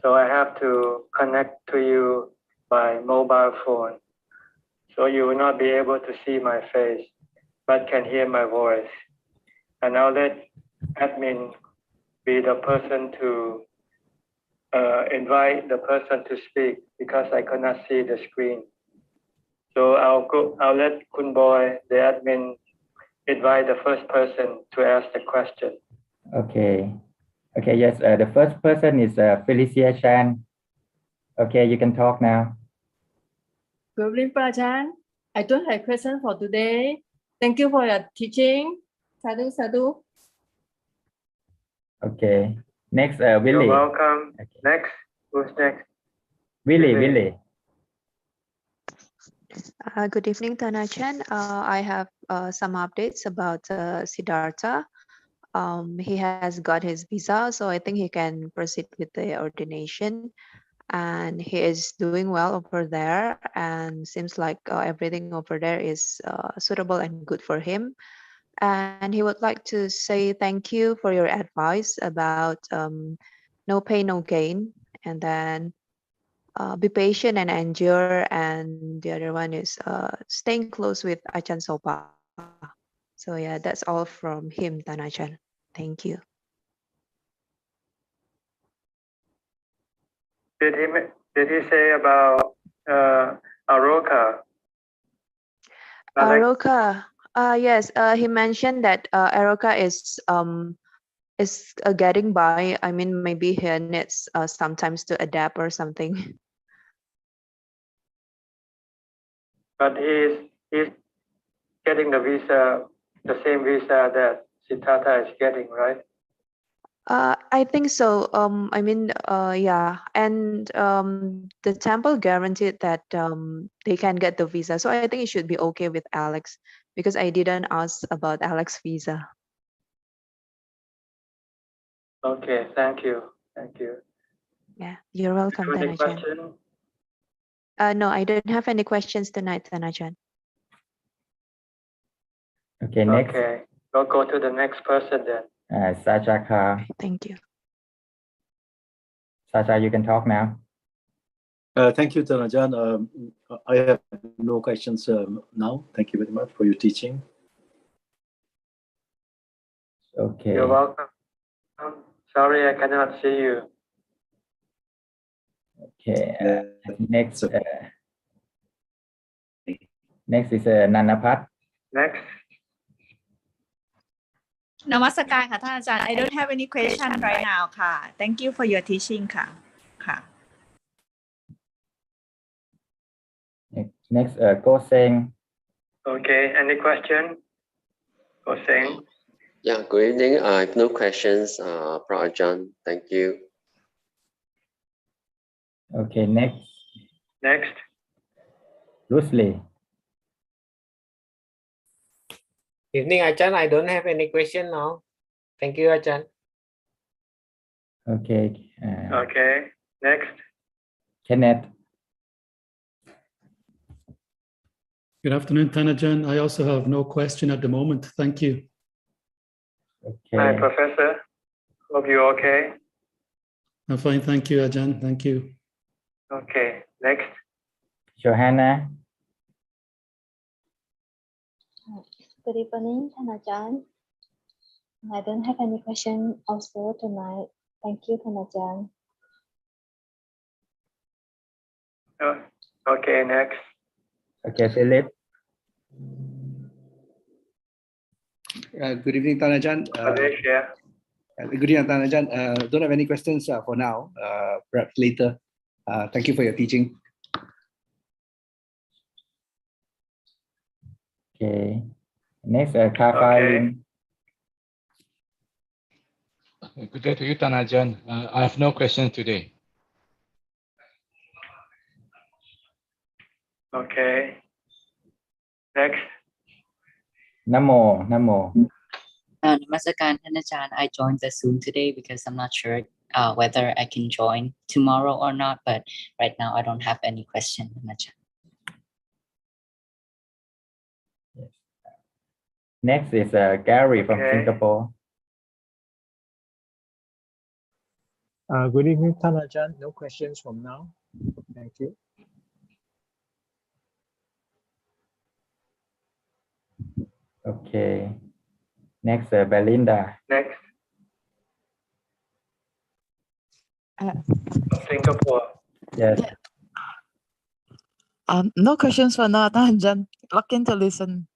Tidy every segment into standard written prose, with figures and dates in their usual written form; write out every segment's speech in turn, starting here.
So I have to connect to you by mobile phone. So you will not be able to see my face, but can hear my voice. And I'll let admin be the person to invite the person to speak because I cannot see the screen. So I'll let Kun Boy, the admin, invite the first person to ask the question. Okay. Okay, yes, the first person is Felicia Chan. Okay, you can talk now. Good evening, Ajaan. I don't have question for today. Thank you for your teaching. Sadhu, sadhu. Okay. Next, Willie. You're welcome. Okay. Next, who's next? Willie. Good evening, Tanachan. I have some updates about Siddhartha. He has got his visa, so I think he can proceed with the ordination. And he is doing well over there, and seems like everything over there is suitable and good for him. And he would like to say thank you for your advice about no pain, no gain, and then be patient and endure. And the other one is staying close with Ajahn Sopa. So yeah, that's all from him, Tanachan. Thank you. Did he say about Aroka? Aroka, yes, he mentioned that Aroka is getting by. I mean, maybe he needs sometimes to adapt or something. But he's getting the visa, the same visa that Siddhartha is getting, right? I think so. I mean, yeah, and the temple guaranteed that they can get the visa, so I think it should be okay with Alex because I didn't ask about Alex's visa. Okay, thank you. Yeah, you're welcome, Any Tanachan. question? No, I don't have any questions tonight, Tanachan. Okay, next. Okay, we'll go to the next person then. Sajaka. Thank you. Saja, you can talk now. Thank you, Tanajan. I have no questions now. Thank you very much for your teaching. Okay. You're welcome. Sorry, I cannot see you. Okay. Next. Next is Nanapat. Next. Namaskar ค่ะท่านอาจารย์ I don't have any question right now ค่ะ Thank you for your teaching ค่ะ Next, Go Seng. Okay, any question? Go Seng. Yeah, good evening. I have no questions, Ajahn. Thank you. Okay, next. Next. Rusli. Evening, Ajahn. I don't have any question now. Thank you, Ajahn. Okay. Okay, next. Kenneth. Good afternoon, Tanajan. I also have no question at the moment. Thank you. Okay. Hi, Professor. Hope you're okay. I'm fine. Thank you, Ajahn. Thank you. Okay, next. Johanna. Good evening, Tanajan. I don't have any question also tonight. Thank you, Tanajan. Okay, next. Okay, Philip. Good evening, Tanajan. Good evening, Tanajan. Don't have any questions for now. Perhaps later. Thank you for your teaching. Okay. Next, Kafarin. Good day to you, Tanajan. I have no questions today. Okay. Next. Namo. Namaskar, Tanajan. I joined the Zoom today because I'm not sure whether I can join tomorrow or not, but right now I don't have any question, Tanajan. Next is Gary from Singapore. Good evening, Tanajan. No questions from now. Thank you. Okay. Next, Belinda. Next, Uh, Singapore. Yes. No questions for now, Tanajan. Lock in to listen.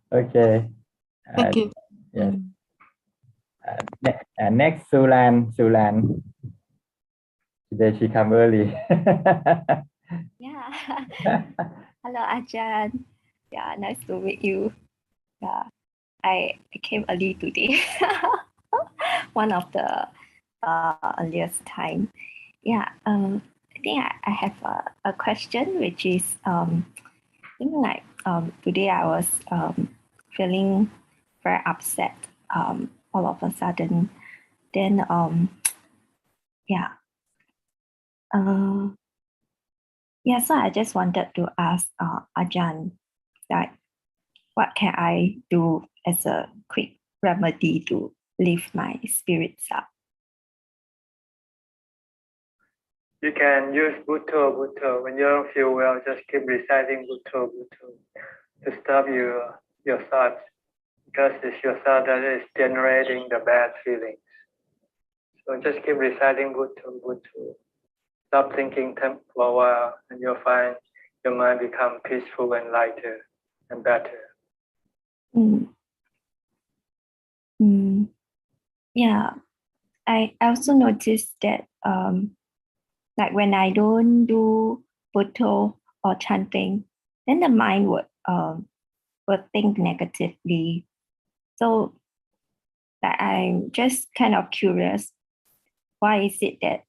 Okay. Thank you. Yes. Next, Sulan. Sulan. Today she come early. Yeah. Hello, Ajaan. Yeah, nice to meet you. Yeah, I came early today. One of the earliest time. Yeah. I think I have a question, which is I think like today I was feeling very upset all of a sudden. Then yeah. Yeah, so I just wanted to ask Ajaan, like, what can I do as a quick remedy to lift my spirits up? You can use Bhutto. When you don't feel well, just keep reciting Bhutto to stop your thoughts, because it's your thought that is generating the bad feelings. So just keep reciting Bhutto. Stop thinking for a while, and you'll find your mind become peaceful and lighter and better. Yeah, I also noticed that like when I don't do Bhutto or chanting, then the mind would think negatively. So that I'm just kind of curious, why is it that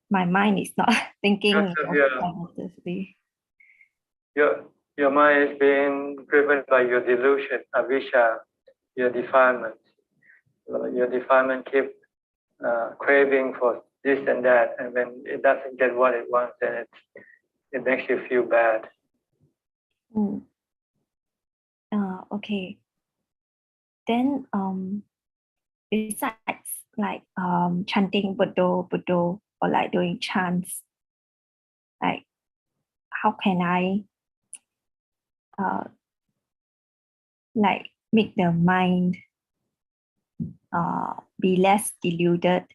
my mind is not thinking positively? Your mind is being driven by your delusion, avisha, your defilement. Your defilement keep craving for this and that, and when it doesn't get what it wants, then it makes you feel bad. Okay. Then besides like chanting Buddha, or like doing chants, like how can I like make the mind be less deluded?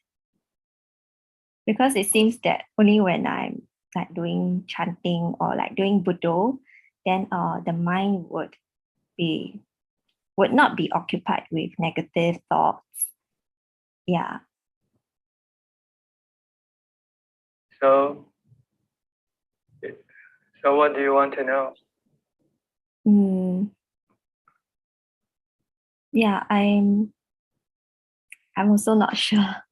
Because it seems that only when I'm like doing chanting or like doing Buddha, then the mind would not be occupied with negative thoughts. Yeah. So what do you want to know? Yeah, I'm also not sure.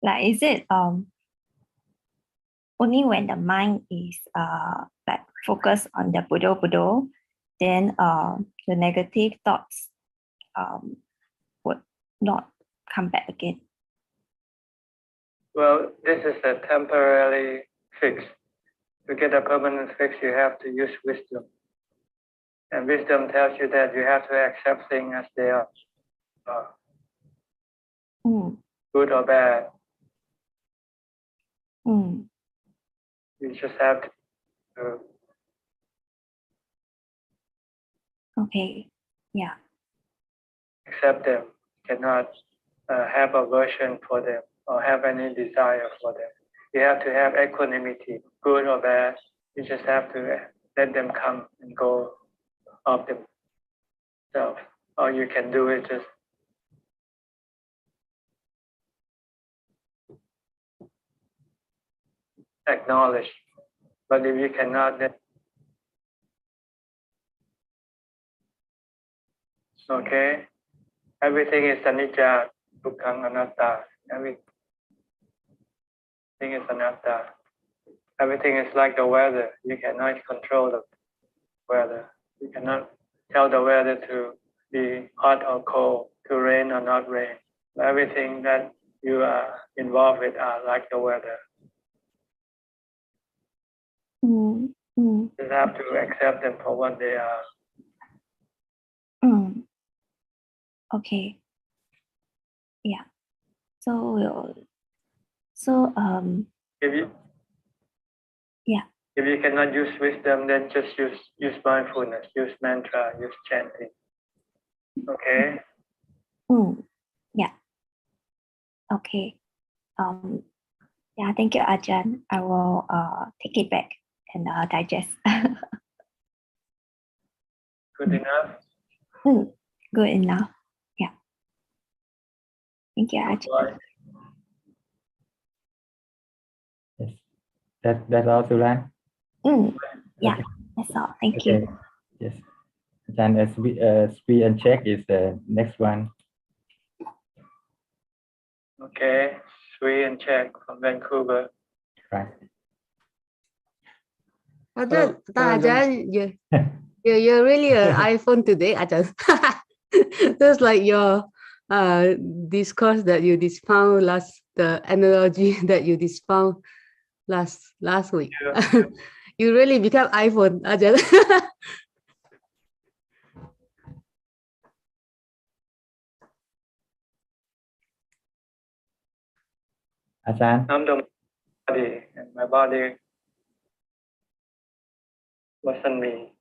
Like, is it only when the mind is like focused on the Buddha, then the negative thoughts would not come back again? Well, this is a temporary fix. To get a permanent fix, you have to use wisdom. And wisdom tells you that you have to accept things as they are. Good or bad. You just have to okay. Yeah. accept them. You cannot have aversion for them or have any desire for them. You have to have equanimity, good or bad. You just have to let them come and go of themselves. All you can do is just acknowledge. But if you cannot, then okay. Everything is anicca, dukkha, anatta. Everything is anatta. Everything is like the weather. You cannot control the weather. You cannot tell the weather to be hot or cold, to rain or not rain. Everything that you are involved with are like the weather. You have to accept them for what they are. Okay. Yeah. So If you yeah. if you cannot use wisdom, then just use mindfulness, use mantra, use chanting. Okay. Yeah. Okay. Yeah, thank you, Ajahn. I will take it back and digest. Good enough. Good enough. Yeah. Thank you, Ajahn. Right. Yes. That's all, Suran. Yeah, that's all. Thank Okay. you. Yes. Then speed and check is the next one. Okay. Sui and Check from Vancouver. Right. Ajahn, Ajahn, you're really an iPhone today, Ajahn. Just like your discourse that you dispound the analogy that you dispound last week. You really become iPhone, Ajahn. Ajahn. I'm the body, and my body wasn't me.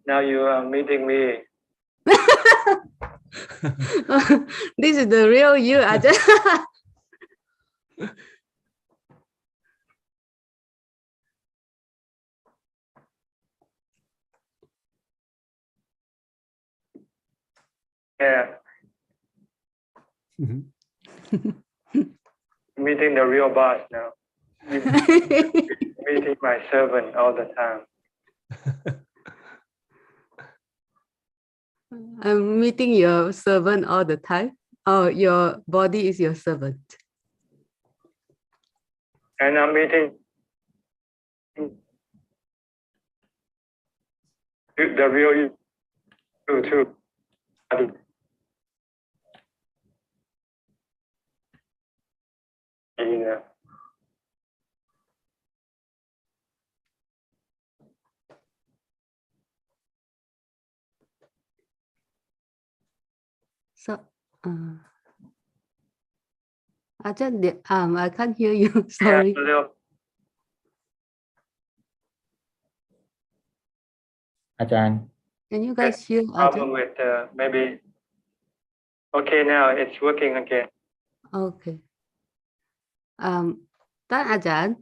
Now you are meeting me. This is the real you, Ajahn. Yeah. Meeting the real boss now. Meeting my servant all the time. I'm meeting your servant all the time. Oh, your body is your servant. And I'm meeting the real you too. Yeah. So, Ajahn, I can't hear you. Sorry. Ajahn. Can you guys hear Problem Ajahn? with maybe. Okay, now it's working again. Okay. Ajahn,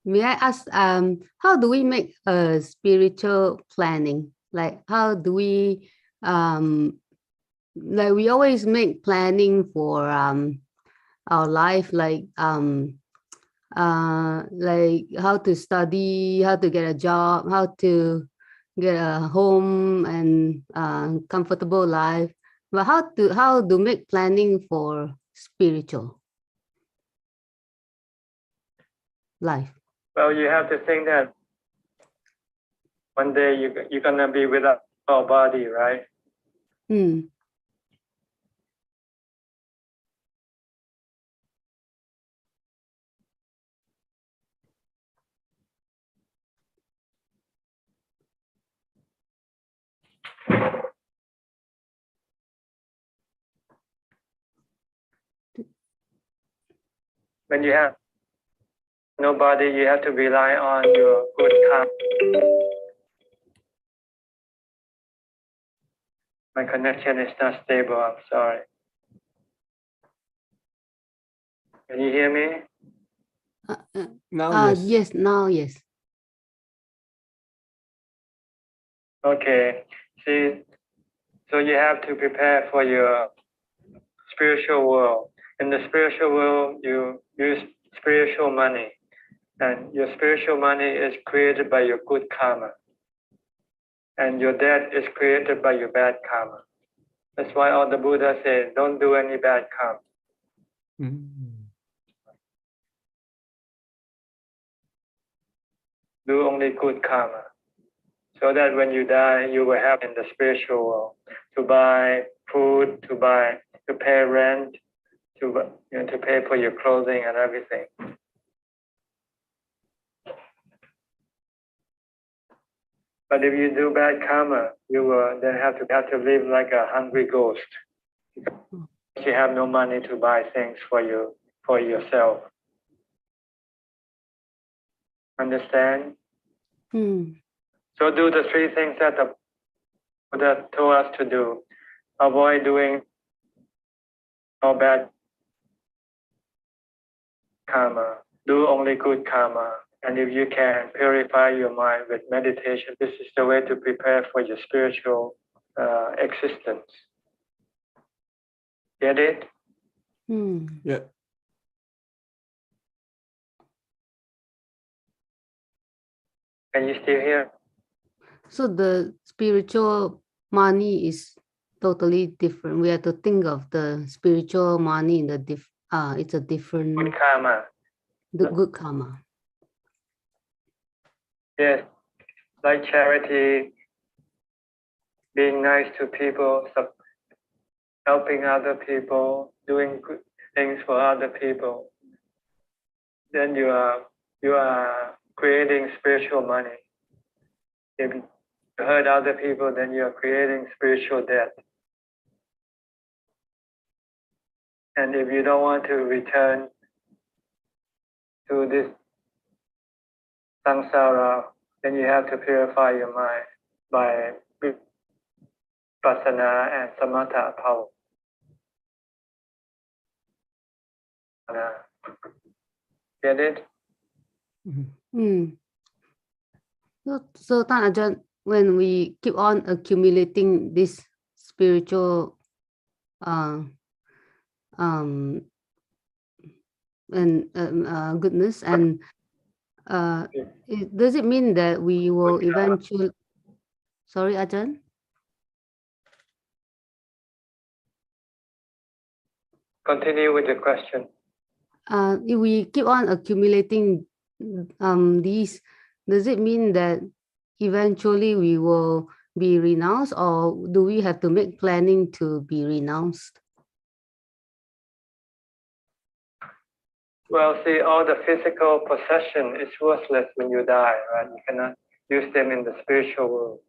may I ask, how do we make a spiritual planning? Like, how do we, like we always make planning for our life, like how to study, how to get a job, how to get a home and comfortable life. But how to make planning for spiritual life? Well, you have to think that one day you're gonna be without our body, right? When you have no body, you have to rely on your good karma. My connection is not stable. I'm sorry. Can you hear me? Yes. Yes, now, yes. Okay. See, so you have to prepare for your spiritual world. In the spiritual world, you use spiritual money. And your spiritual money is created by your good karma. And your debt is created by your bad karma. That's why all the Buddha said, don't do any bad karma. Do only good karma. So that when you die, you will have in the spiritual world to buy food, to pay rent, to pay for your clothing and everything. But if you do bad karma, you will then have to live like a hungry ghost. Because you have no money to buy things for yourself. Understand? So do the three things that the Buddha told us to do. Avoid doing all bad karma. Do only good karma. And if you can, purify your mind with meditation. This is the way to prepare for your spiritual existence. Get it? Yeah. Can you still hear? So the spiritual money is totally different. We have to think of the spiritual money in the it's a different good karma. The good karma. Yes, like charity, being nice to people, helping other people, doing good things for other people. Then you are creating spiritual money. If you hurt other people, then you are creating spiritual debt. And if you don't want to return to this samsara, then you have to purify your mind by vipassana and samatha power. Get it? So Ajahn, when we keep on accumulating this spiritual goodness, and does it mean that we will eventually? Sorry, Ajahn. Continue with the question. If we keep on accumulating these, does it mean that eventually we will be renounced, or do we have to make planning to be renounced? Well, see, all the physical possession is worthless when you die, right? You cannot use them in the spiritual world.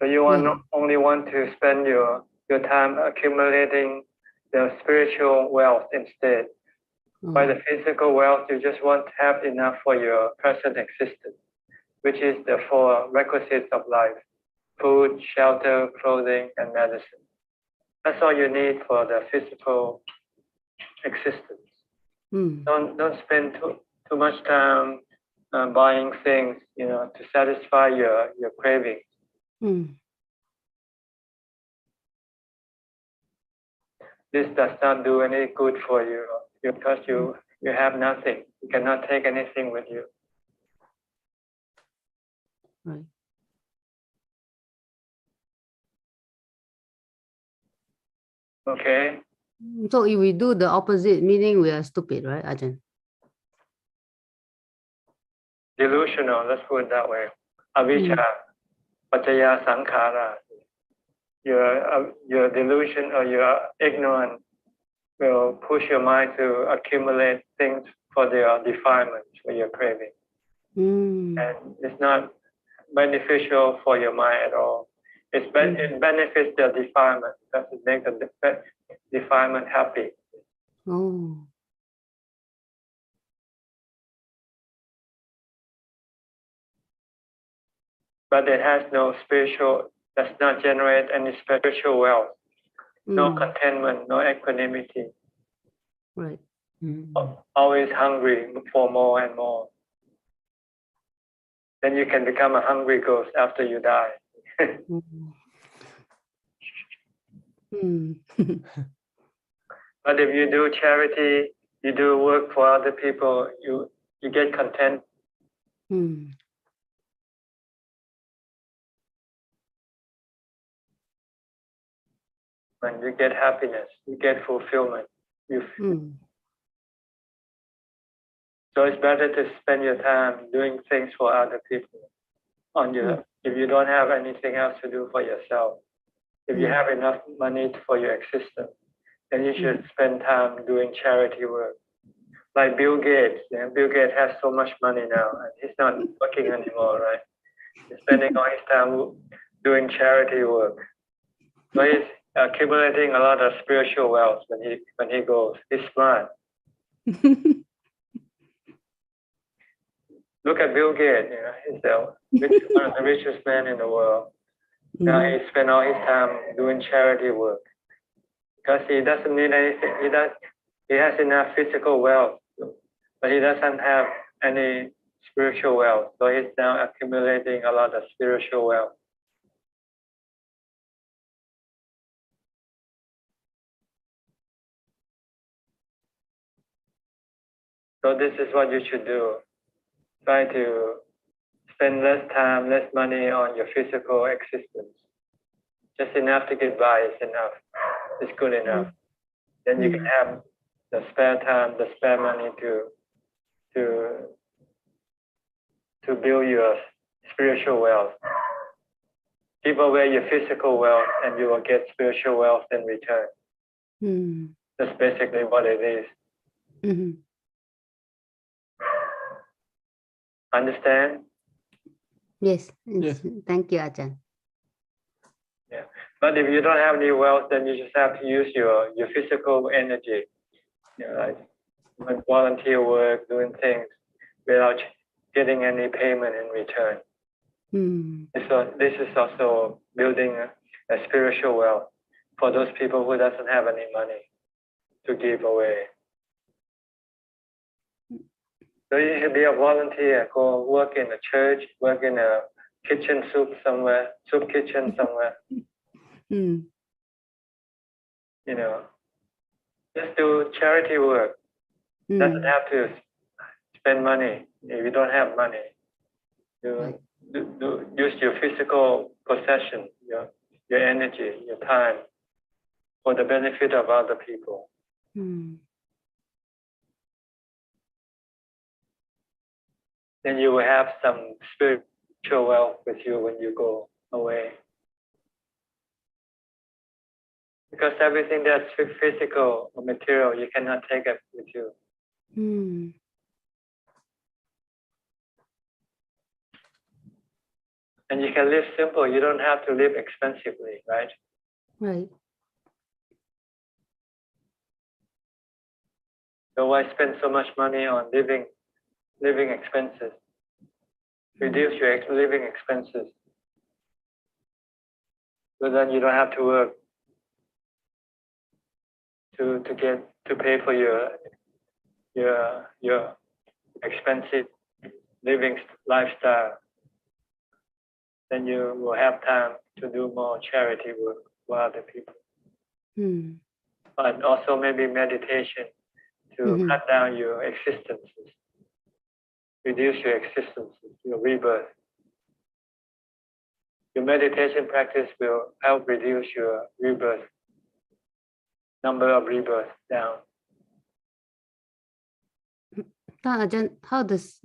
So you only want to spend your time accumulating the spiritual wealth instead. By the physical wealth, you just want to have enough for your present existence, which is the four requisites of life: food, shelter, clothing, and medicine. That's all you need for the physical existence. Don't spend too much time buying things, to satisfy your cravings. This does not do any good for you because you have nothing. You cannot take anything with you. Right. Okay. So if we do the opposite, meaning we are stupid, right, Ajahn? Delusional, let's put it that way. Avijja, paccaya sankhara. Your delusion or your ignorance will push your mind to accumulate things for their defilement, for your craving. And it's not beneficial for your mind at all. It benefits the defilement because it makes the defilement happy. But it has no spiritual, does not generate any spiritual wealth, no contentment, no equanimity. Right. Always hungry for more and more. Then you can become a hungry ghost after you die. But if you do charity, you do work for other people, you get content. When you get happiness, you get fulfillment. So it's better to spend your time doing things for other people. If you don't have anything else to do for yourself, if you have enough money for your existence, then you should spend time doing charity work. Like Bill Gates. Bill Gates has so much money now, and he's not working anymore, right? He's spending all his time doing charity work. So he's accumulating a lot of spiritual wealth when he goes. He's smart. Look at Bill Gates. He's one of the richest men in the world. Now he spends all his time doing charity work because he doesn't need anything. He has enough physical wealth, but he doesn't have any spiritual wealth. So he's now accumulating a lot of spiritual wealth. So this is what you should do. Try to spend less time, less money on your physical existence. Just enough to get by is enough. It's good enough. Then you can have the spare time, the spare money to build your spiritual wealth. Give away your physical wealth and you will get spiritual wealth in return. That's basically what it is. Understand? Yes. Thank you, Ajahn. Yeah. But if you don't have any wealth, then you just have to use your physical energy. Like volunteer work, doing things without getting any payment in return. So this is also building a spiritual wealth for those people who doesn't have any money to give away. So you should be a volunteer, go work in a church, work in a kitchen soup kitchen somewhere. Just do charity work. Doesn't have to spend money if you don't have money. Use your physical possession, your energy, your time for the benefit of other people. Then you will have some spiritual wealth with you when you go away. Because everything that's physical or material, you cannot take it with you. And you can live simple. You don't have to live expensively, right? Right. So why spend so much money on living expenses? Reduce your living expenses. So then you don't have to work to pay for your expensive living lifestyle. Then you will have time to do more charity work for other people. But also maybe meditation to cut down your existences, reduce your existences, your rebirth. Your meditation practice will help reduce your rebirth, number of rebirths down. Ajahn, how does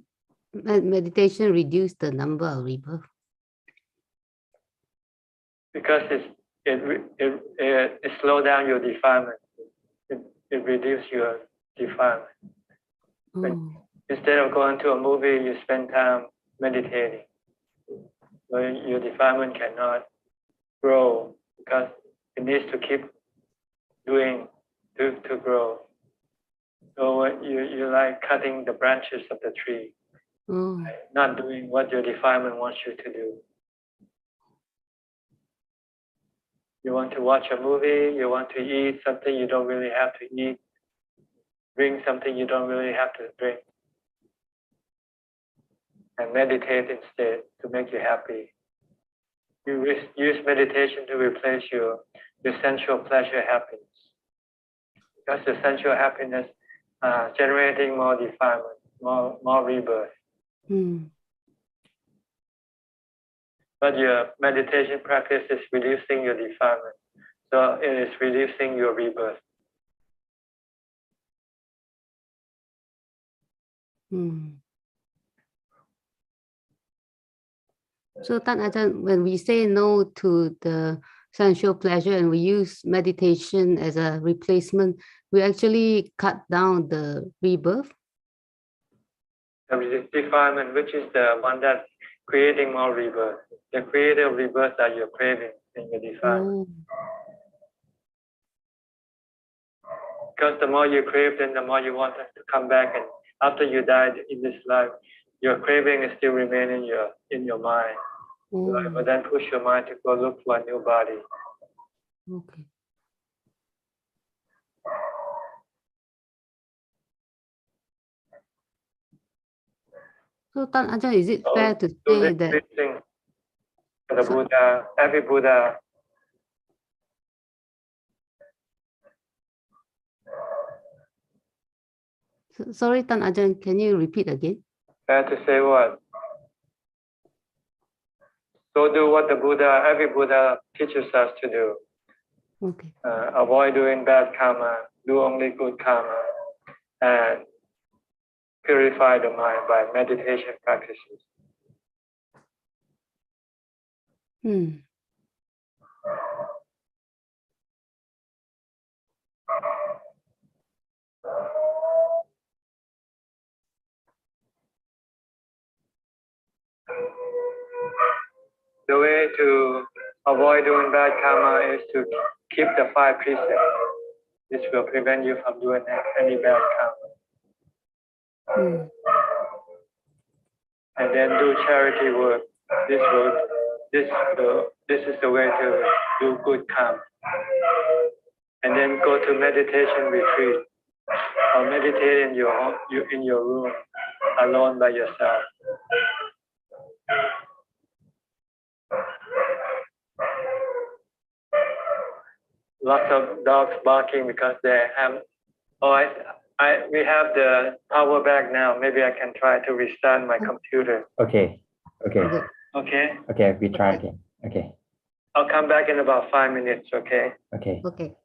meditation reduce the number of rebirth? Because it slows down your defilement. It reduces your defilement. Instead of going to a movie, you spend time meditating. So your defilement cannot grow because it needs to keep doing to grow. So you like cutting the branches of the tree, not doing what your defilement wants you to do. You want to watch a movie, you want to eat something you don't really have to eat, drink something you don't really have to drink, and meditate instead to make you happy. You use meditation to replace your sensual pleasure happiness. Because the sensual happiness generating more defilement, more rebirth. But your meditation practice is reducing your defilement. So it is reducing your rebirth. So Ajahn, when we say no to the sensual pleasure and we use meditation as a replacement, we actually cut down the rebirth. The defilement, which is the one that creating more rebirth. The creative rebirth that you're craving in your defilement. Because the more you crave, then the more you want it to come back. And after you died in this life, your craving is still remaining in your mind. But then push your mind to go look for a new body. Okay. So Tan Ajahn, is it fair to say that The Buddha, every Buddha sorry, Tan Ajahn, can you repeat again? fair to say what? So do what the Buddha, every Buddha teaches us to do. Okay. Avoid doing bad karma, do only good karma, and purify the mind by meditation practices. The way to avoid doing bad karma is to keep the 5 precepts. This will prevent you from doing any bad karma. And then do charity work. This is the way to do good karma. And then go to meditation retreat or meditate in your room alone by yourself. Lots of dogs barking because they have. We have the power back now. Maybe I can try to restart my computer. Okay. Okay. Okay. Okay. We try again. Okay. I'll come back in about 5 minutes. Okay. Okay. Okay.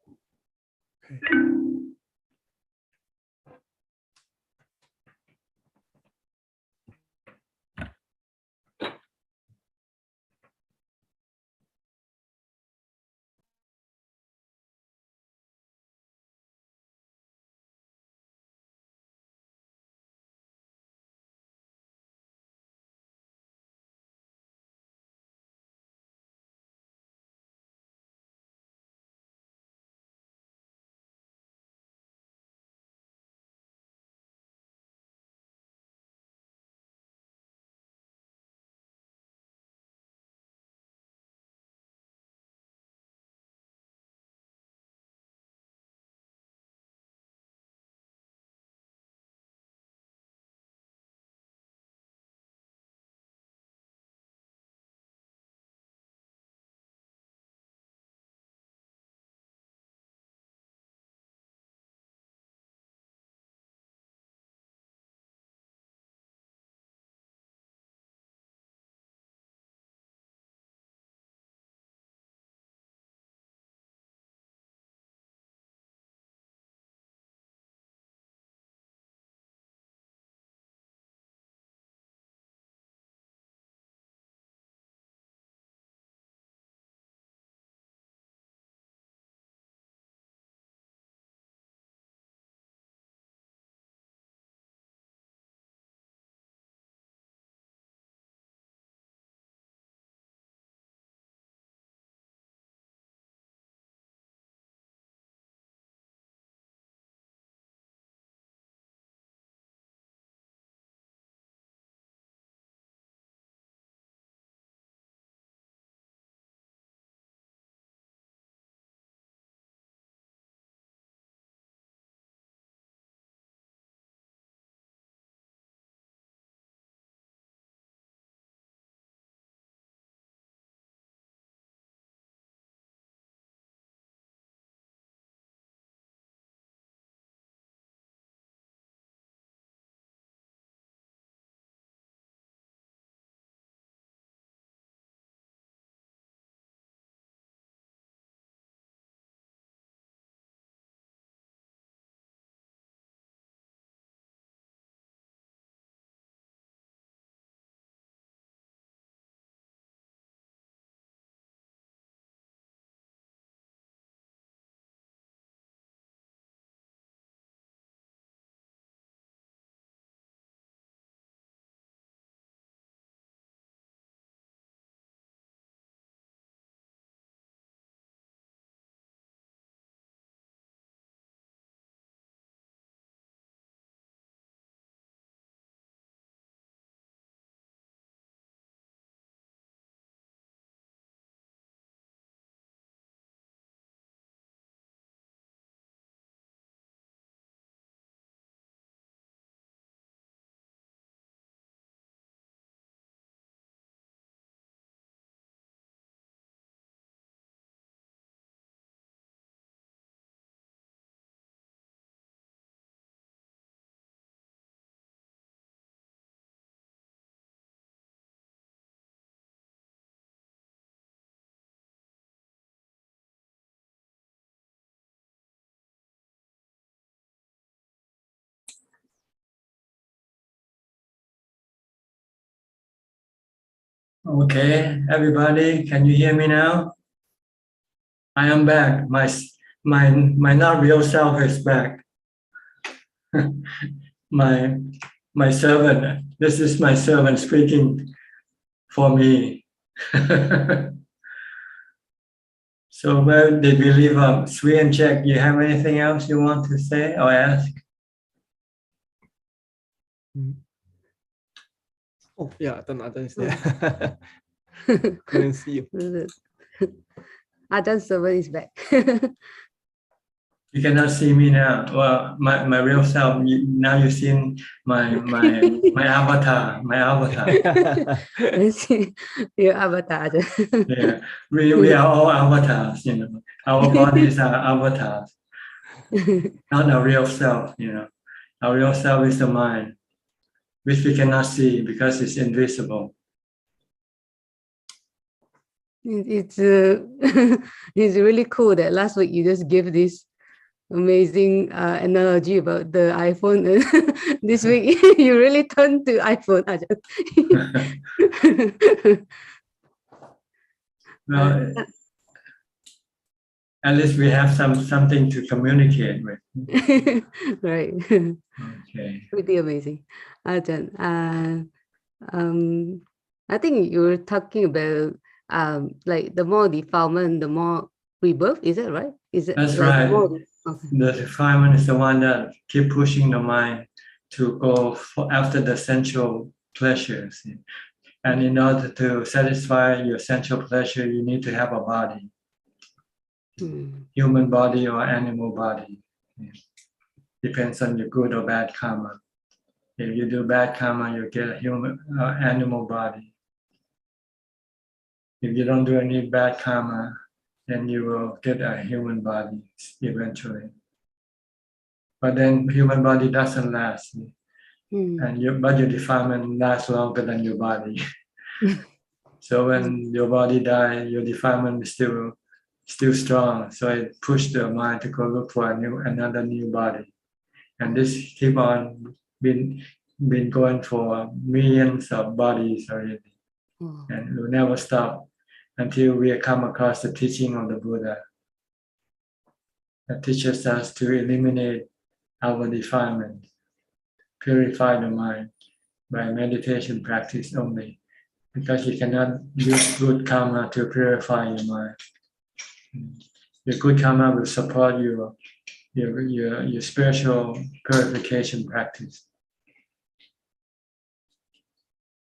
Okay, everybody, can you hear me now? I am back. My not real self is back. my servant. This is my servant speaking for me. So where did we leave up? Sui and Jack, you have anything else you want to say or ask? Oh, yeah, Ajahn is there. Couldn't see you. Ajahn servant is back. You cannot see me now. Well, my real self. Now you've seen my avatar. My avatar. Let's see your avatar. Yeah, we are all avatars. You know, our bodies are avatars, not our real self. You know, our real self is the mind, which we cannot see because it's invisible. It's it's really cool that last week you just gave this amazing analogy about the iPhone, and this week you really turned to iPhone. Well, at least we have something to communicate with. Right. Okay. Pretty amazing, Ajahn. I think you were talking about like the more defilement, the more rebirth. Is that right? Is it? That's like right. okay. The defilement is the one that keep pushing the mind to go after the sensual pleasures. And in order to satisfy your sensual pleasure, you need to have a body, human body or animal body. Depends on your good or bad karma. If you do bad karma, you get a human animal body. If you don't do any bad karma, then you will get a human body eventually. But then human body doesn't last, and but your defilement lasts longer than your body. So when your body dies, your defilement is still strong. So it pushed the mind to go look for another new body, and this keep on been going for millions of bodies already, and it will never stop until we come across the teaching of the Buddha that teaches us to eliminate our defilement, purify the mind by meditation practice only, because you cannot use good karma to purify your mind. Your good karma will support your spiritual purification practice,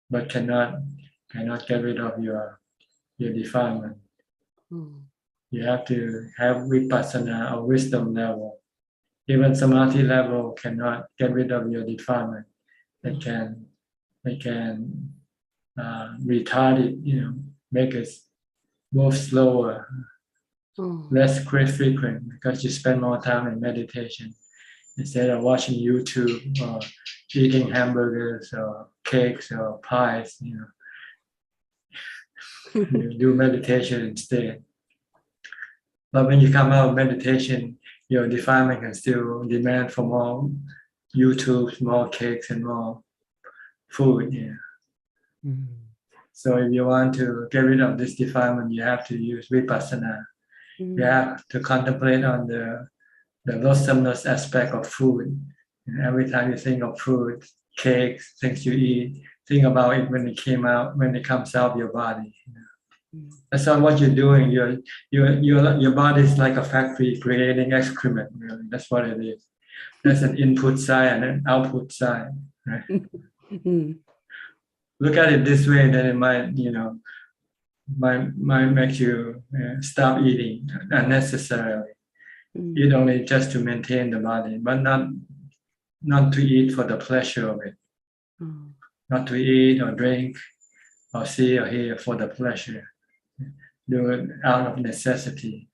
but cannot get rid of your defilement. You have to have vipassana or wisdom level. Even samadhi level cannot get rid of your defilement. It can retard it, make it move slower, less frequent, because you spend more time in meditation instead of watching YouTube or eating hamburgers or cakes or pies. You do meditation instead. But when you come out of meditation, your defilement can still demand for more YouTube, more cakes, and more food. So if you want to get rid of this defilement, you have to use vipassana. You have to contemplate on the loathsomeness aspect of food. And every time you think of food, cakes, things you eat, think about it when it comes out of your body. That's not what you're doing. Your body is like a factory creating excrement. Really, that's what it is. There's an input side and an output side. Right? Look at it this way, then it might make you stop eating unnecessarily. Eat only just to maintain the body, but not to eat for the pleasure of it. Not to eat or drink or see or hear for the pleasure. Do it out of necessity.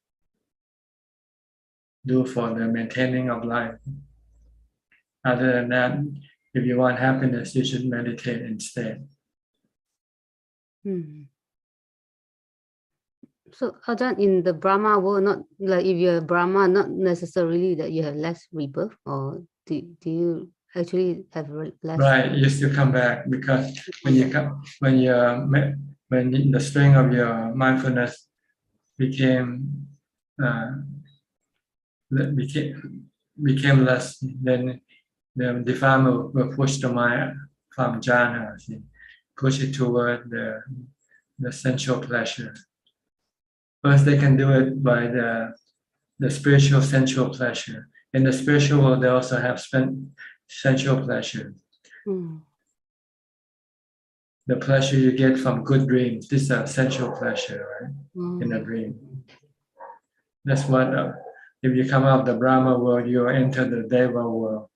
Do for the maintaining of life. Other than that, if you want happiness, you should meditate instead. So Ajahn, in the Brahma world, not like if you're Brahma, not necessarily that you have less rebirth, or do you actually have less. Right, you still come back because when you come, when the strength of your mindfulness became less, then the defilement will push the mind from jhana, push it toward the sensual pleasure. First, they can do it by the spiritual sensual pleasure. In the spiritual world, they also have sensual pleasure. The pleasure you get from good dreams, this is a sensual pleasure, right? In a dream. That's what, if you come out of the Brahma world, you enter the Deva world.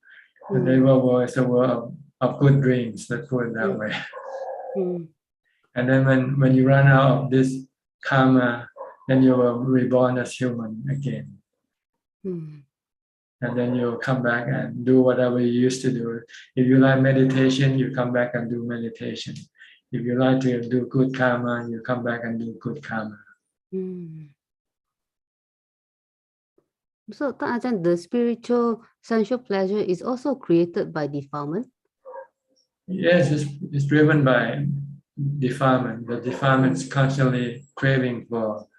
The Deva world is a world of good dreams, let's put it that way. And then when you run out of this karma, then you will reborn as human again. And then you'll come back and do whatever you used to do. If you like meditation, you come back and do meditation. If you like to do good karma, you come back and do good karma. So, Ajahn, the spiritual sensual pleasure is also created by defilement? Yes, it's driven by defilement. The defilement is constantly craving for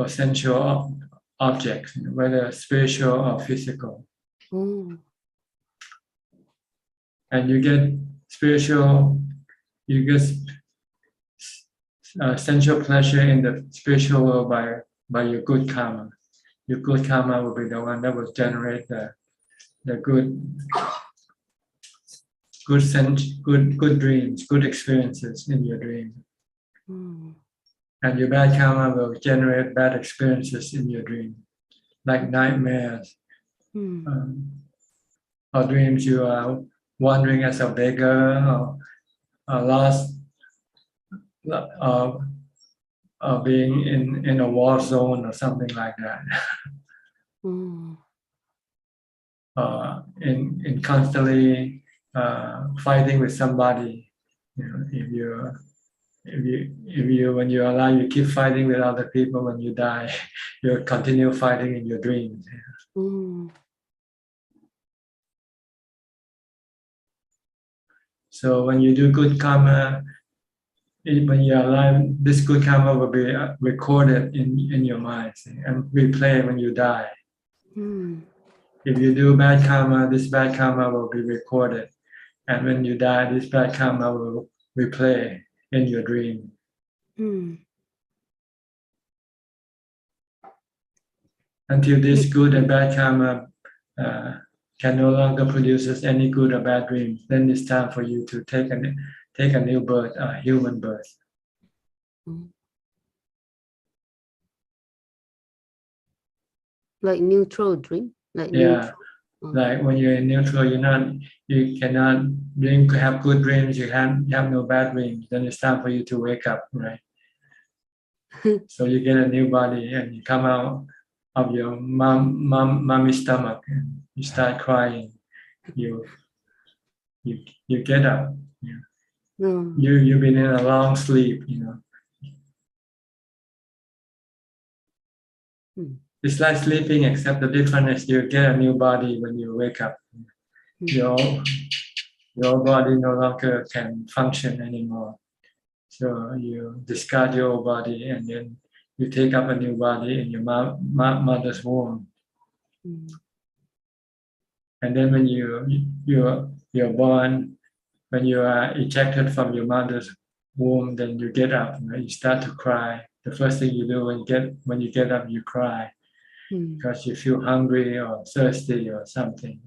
sensual objects, whether spiritual or physical. And you get spiritual, you get sensual pleasure in the spiritual world by your good karma. Your good karma will be the one that will generate the good dreams, good experiences in your dream. And your bad karma will generate bad experiences in your dream, like nightmares, or dreams you are wandering as a beggar, or lost, or being in a war zone or something like that. In constantly fighting with somebody. If you when you're alive, you keep fighting with other people. When you die, you continue fighting in your dreams. So when you do good karma, when you're alive, this good karma will be recorded in your mind and replay when you die. If you do bad karma, this bad karma will be recorded. And when you die, this bad karma will replay in your dream. Until this good and bad karma can no longer produce any good or bad dreams, then it's time for you to take a new birth, a human birth. Like neutral dream? Like yeah. Like when you're in neutral, you cannot have good dreams, you have no bad dreams, then it's time for you to wake up, right? So you get a new body and you come out of your mommy's stomach and you start crying. You get up. You've been in a long sleep, It's like sleeping, except the difference is you get a new body when you wake up. Your body no longer can function anymore. So you discard your old body and then you take up a new body in your mother's womb. And then when you're born, when you are ejected from your mother's womb, then you get up, you start to cry. The first thing you do when you get up, you cry because you feel hungry or thirsty or something.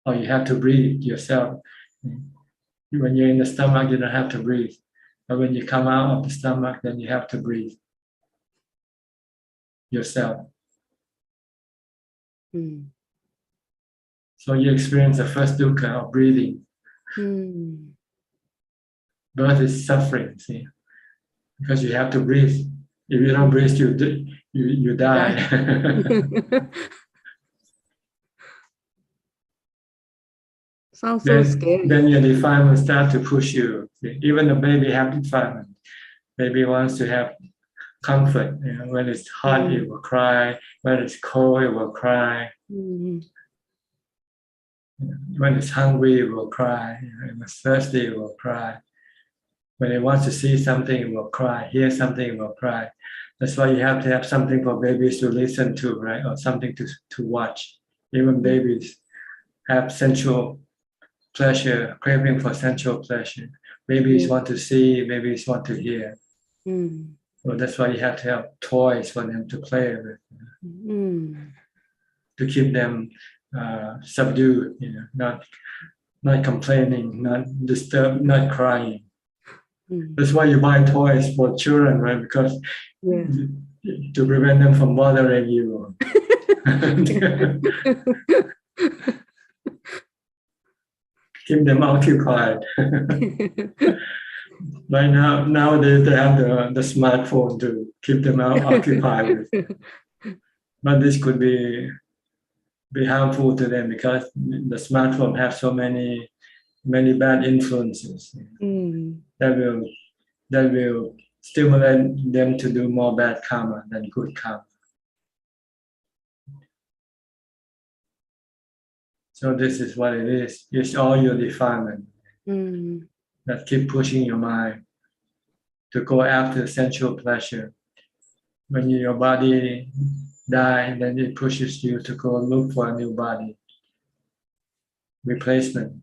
Or you have to breathe yourself. When you're in the stomach, you don't have to breathe. But when you come out of the stomach, then you have to breathe yourself. So you experience the first dukkha of breathing. Birth is suffering, see, because you have to breathe. If you don't breathe, you die. Sounds so scary. Then your defilement start to push you. Even the baby have defilement. Baby wants to have comfort. When it's hot, it will cry. When it's cold, it will cry. When it's hungry, it will cry. When it's thirsty, it will cry. When it wants to see something, it will cry. Hear something, it will cry. That's why you have to have something for babies to listen to, right? Or something to watch. Even babies have sensual pleasure, craving for sensual pleasure. Babies want to see, babies want to hear. So that's why you have to have toys for them to play with, to keep them subdued, not complaining, not disturbed, not crying. That's why you buy toys for children, right? Because to prevent them from bothering you. Keep them occupied. Right now, nowadays they have the smartphone to keep them occupied with. But this could be harmful to them because the smartphone has so many bad influences that will stimulate them to do more bad karma than good karma. So this is what it is. It's all your defilement that keep pushing your mind to go after sensual pleasure. When your body dies, then it pushes you to go look for a new body. Replacement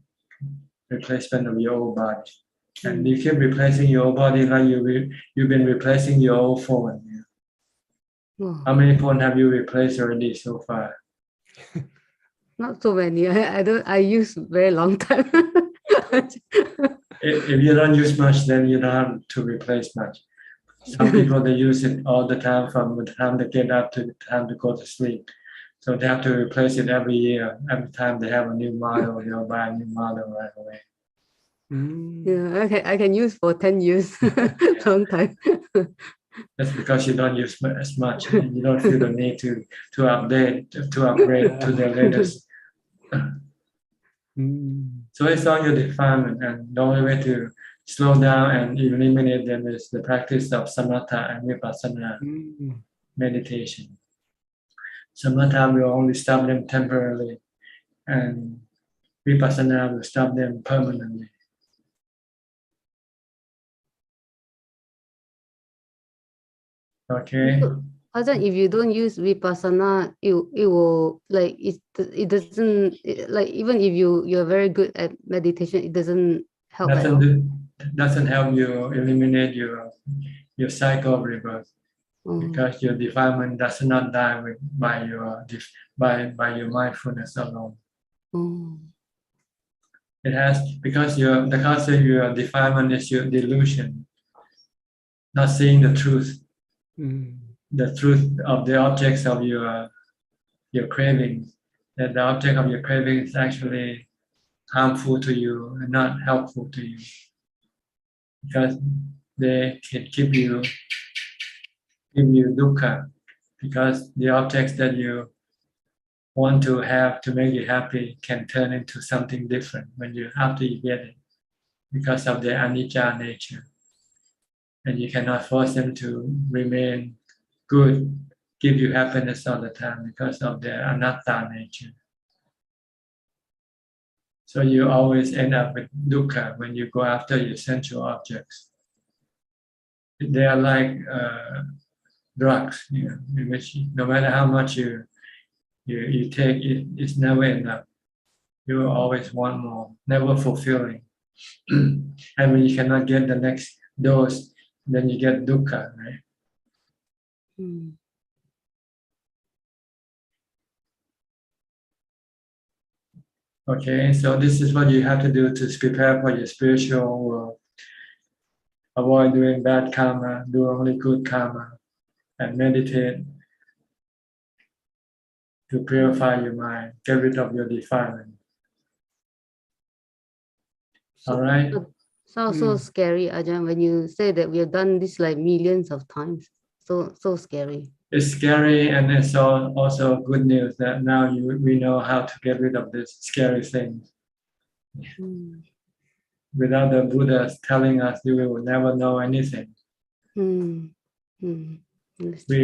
of your old body. And you keep replacing your old body like you've been replacing your old phone. How many phones have you replaced already so far? Not so many. I use very long time. If you don't use much, then you don't have to replace much. Some people, they use it all the time from the time they get up to the time to go to sleep. So they have to replace it every year. Every time they have a new model, they'll buy a new model right away. Yeah, I can use for 10 years. Long time. That's because you don't use as much. You don't feel the need to update, to upgrade to the latest. So it's all your defilement, and the only way to slow down and eliminate them is the practice of samatha and vipassana meditation. Samatha will only stop them temporarily, and vipassana will stop them permanently. Okay. Ajahn, if you don't use vipassana, it will like it doesn't like even if you're very good at meditation, it doesn't help at all. Doesn't help you eliminate your cycle of rebirth because your defilement does not die by your mindfulness alone. It has because the concept of your defilement is your delusion, not seeing the truth. The truth of the objects of your cravings, that the object of your craving is actually harmful to you and not helpful to you, because they can give you dukkha, because the objects that you want to have to make you happy can turn into something different after you get it, because of their anicca nature, and you cannot force them to remain good, give you happiness all the time because of their anatta nature. So you always end up with dukkha when you go after your sensual objects. They are like drugs, in which no matter how much you take, it's never enough. You will always want more, never fulfilling. And when you cannot get the next dose, then you get dukkha, right? Okay, so this is what you have to do to prepare for your spiritual world. Avoid doing bad karma, do only good karma, and meditate to purify your mind, get rid of your defilement. All right? Sounds so scary, Ajahn, when you say that we have done this like millions of times. So scary. It's scary, and it's also good news that now we know how to get rid of these scary things. Without the Buddha telling us, we will never know anything. We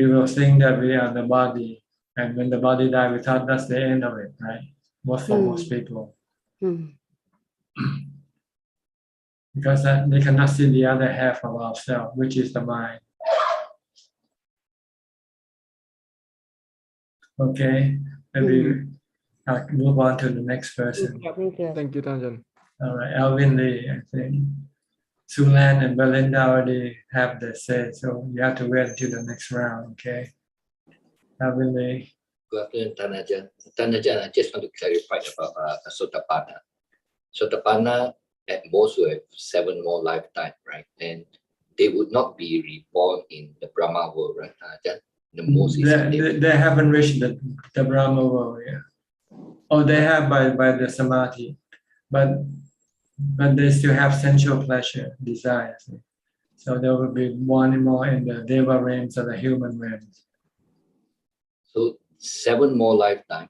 will think that we are the body, and when the body dies, we thought that's the end of it, right? For most people. Because they cannot see the other half of ourselves, which is the mind. Okay, maybe I'll move on to the next person. Thank you, Tanjan. All right, Alvin Lee, I think. Sulan and Belinda already have the say, so you have to wait until the next round, okay? Alvin Lee. Good afternoon, Tanajan. Tanajan, I just want to clarify about Sotapanna. Sotapanna at most will have 7 more lifetimes, right? And they would not be reborn in the Brahma world, right, Tanajan? The most is They haven't reached the Brahma world, yeah. Oh, they have by the Samadhi, but they still have sensual pleasure, desires. So there will be one more in the Deva realms or the human realms. So 7 more lifetime.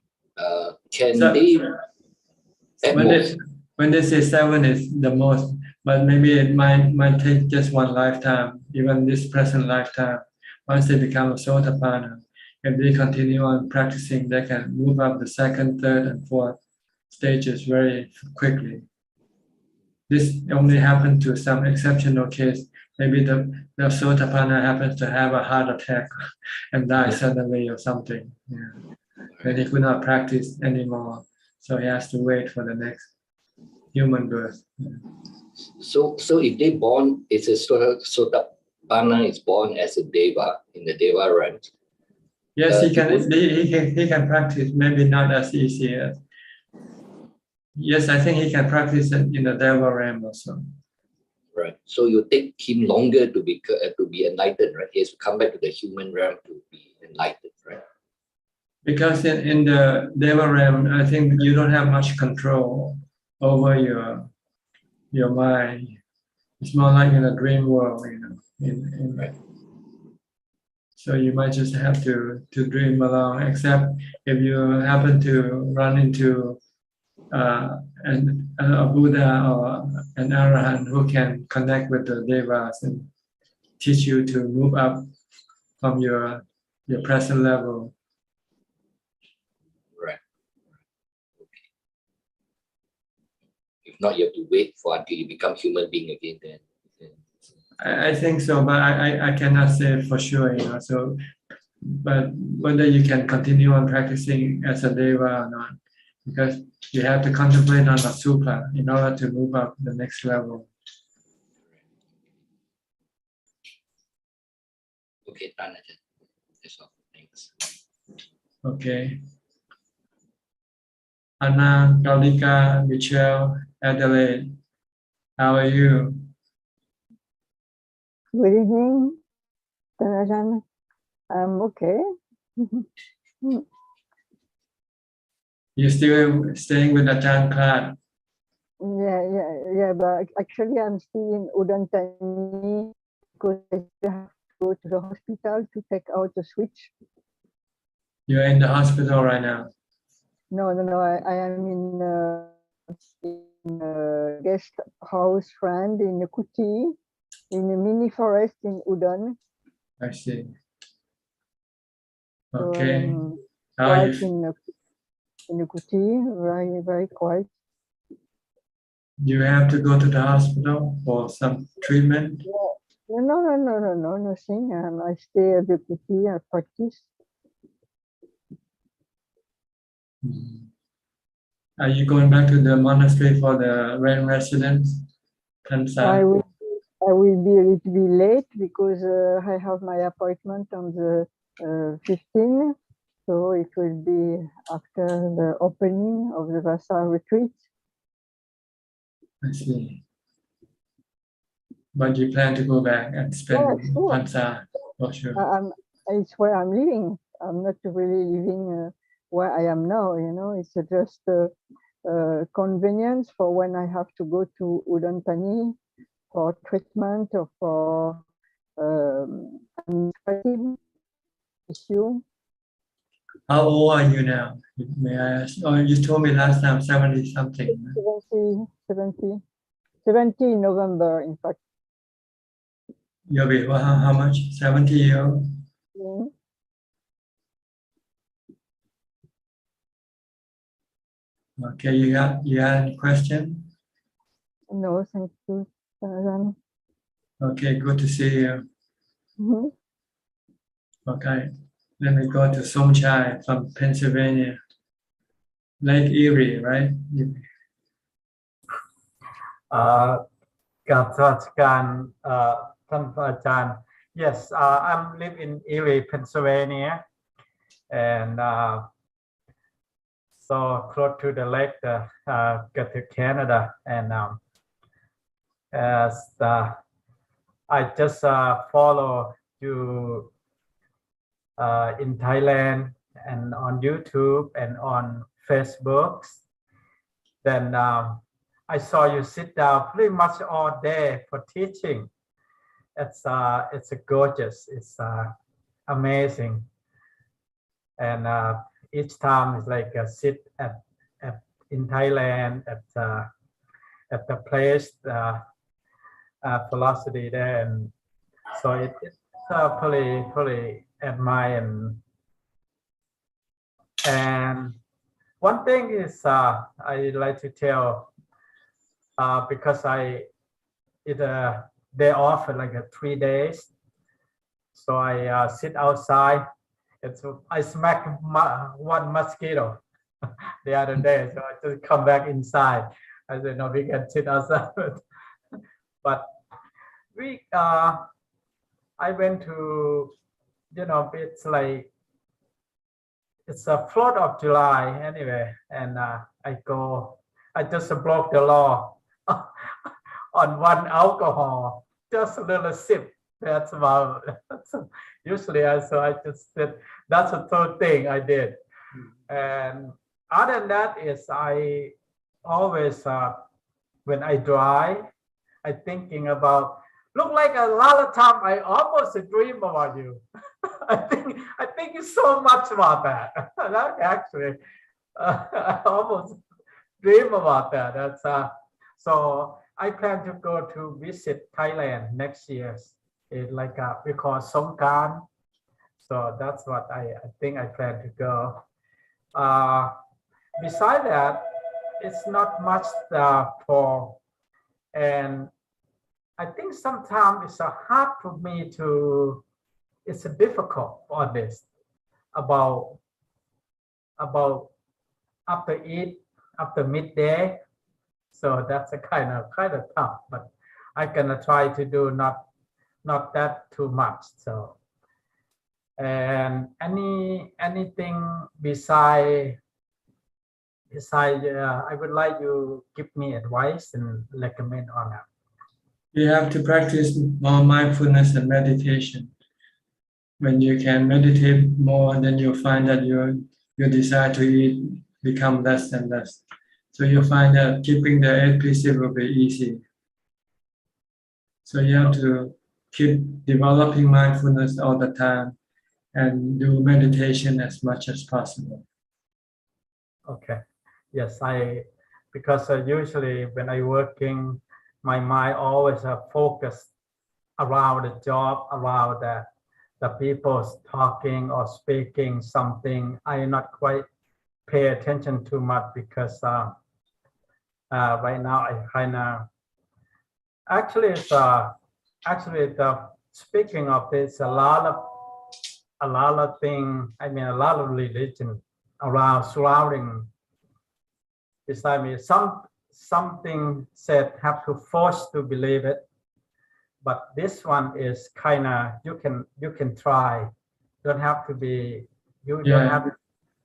Can they? When they say 7 is the most, but maybe it might take just 1 lifetime, even this present lifetime. Once they become a Sotapanna, if they continue on practicing, they can move up the 2nd, 3rd, and 4th stages very quickly. This only happened to some exceptional case. Maybe the Sotapanna happens to have a heart attack and die suddenly or something. Yeah. Then he could not practice anymore, so he has to wait for the next human birth. Yeah. So if they born, it's a Sotapanna is born as a Deva in the Deva realms. Yes, he can practice, maybe not as easy as. Yes, I think he can practice it in the Deva realm also. Right. So you take him longer to be enlightened, right? He has to come back to the human realm to be enlightened, right? Because in the Deva realm, I think you don't have much control over your mind. It's more like in a dream world, you know. Right. So you might just have to dream along, except if you happen to run into a Buddha or an Arahant who can connect with the Devas and teach you to move up from your present level. Right. Okay. If not, you have to wait for until you become human being again. Then. I think so, but I cannot say for sure, you know. So, but whether you can continue on practicing as a Deva or not, because you have to contemplate on a Supa in order to move up the next level. Okay, Tanajan. That's all. Thanks. Okay. Anna, Kalika, Michelle, Adelaide, how are you? Good evening, Tanajan. I'm okay. You still staying with Ajaan Suchart? Yeah, but actually I'm still in Udantani because I still have to go to the hospital to take out the switch. You're in the hospital right now? No, I am in a guest house friend in a kuti, in a mini forest in Udan. I see. So Okay. I am How are quiet you? in a kuti, very, very quiet. Do you have to go to the hospital for some treatment? No, nothing. I stay at the kuti, I practice. Are you going back to the monastery for the rain residence? I will be a little bit late because I have my appointment on the 15th, so it will be after the opening of the Vasa retreat. I see. But you plan to go back and spend Vasa for sure. It's where I'm living. I'm not really living where I am now, you know. It's just convenience for when I have to go to Udantani for treatment or for administrative issue. How old are you now? May I ask? Oh, you told me last time 70 something. 70 in November, in fact. You'll be how much? 70 years old? Okay, you had a question? No, thank you, Ajahn. Okay, good to see you. Mhm. Okay, let me go to Somchai from Pennsylvania. Lake Erie, right? กับราชการท่านอาจารย์ Yes, I live in Erie, Pennsylvania, and so close to the lake, get to Canada, and as I just follow you in Thailand and on YouTube and on Facebook. Then I saw you sit down pretty much all day for teaching. It's gorgeous. It's amazing, and each time is like a sit at in Thailand at the place philosophy there, and so it's pretty admire. And one thing is I like to tell because it's a day off like 3 days, so I sit outside. I smacked one mosquito the other day, so I just come back inside. I said, no, we can sit outside. But I went to, it's like, it's a 4th of July anyway, and I just broke the law on one alcohol, just a little sip. That's about, usually I just did, that's the third thing I did. And other than that is I always, when I drive, I thinking about, look like a lot of time I almost dream about you. I think so much about that. That actually, I almost dream about that. That's so I plan to go to visit Thailand next year. It's like we call Songkran. So that's what I think I plan to go. Besides that, it's not much for, and I think sometimes it's hard for me to, it's difficult for this about after midday. So that's a kind of tough, but I'm gonna try to do not that too much. So, and anything beside I would like you give me advice and recommend on that. You have to practice more mindfulness and meditation. When you can meditate more, then you'll find that your desire to eat become less and less. So you'll find that keeping the 8 precepts will be easy. So you have to keep developing mindfulness all the time and do meditation as much as possible. Okay. Yes, because usually when I working, my mind always focused around the job, around the people talking or speaking something. I not quite pay attention too much because right now I kind of actually speaking of this, a lot of things. I mean, a lot of religion around surrounding beside me. Something said have to force to believe it, but this one is kind of you can try. Don't have to be don't have.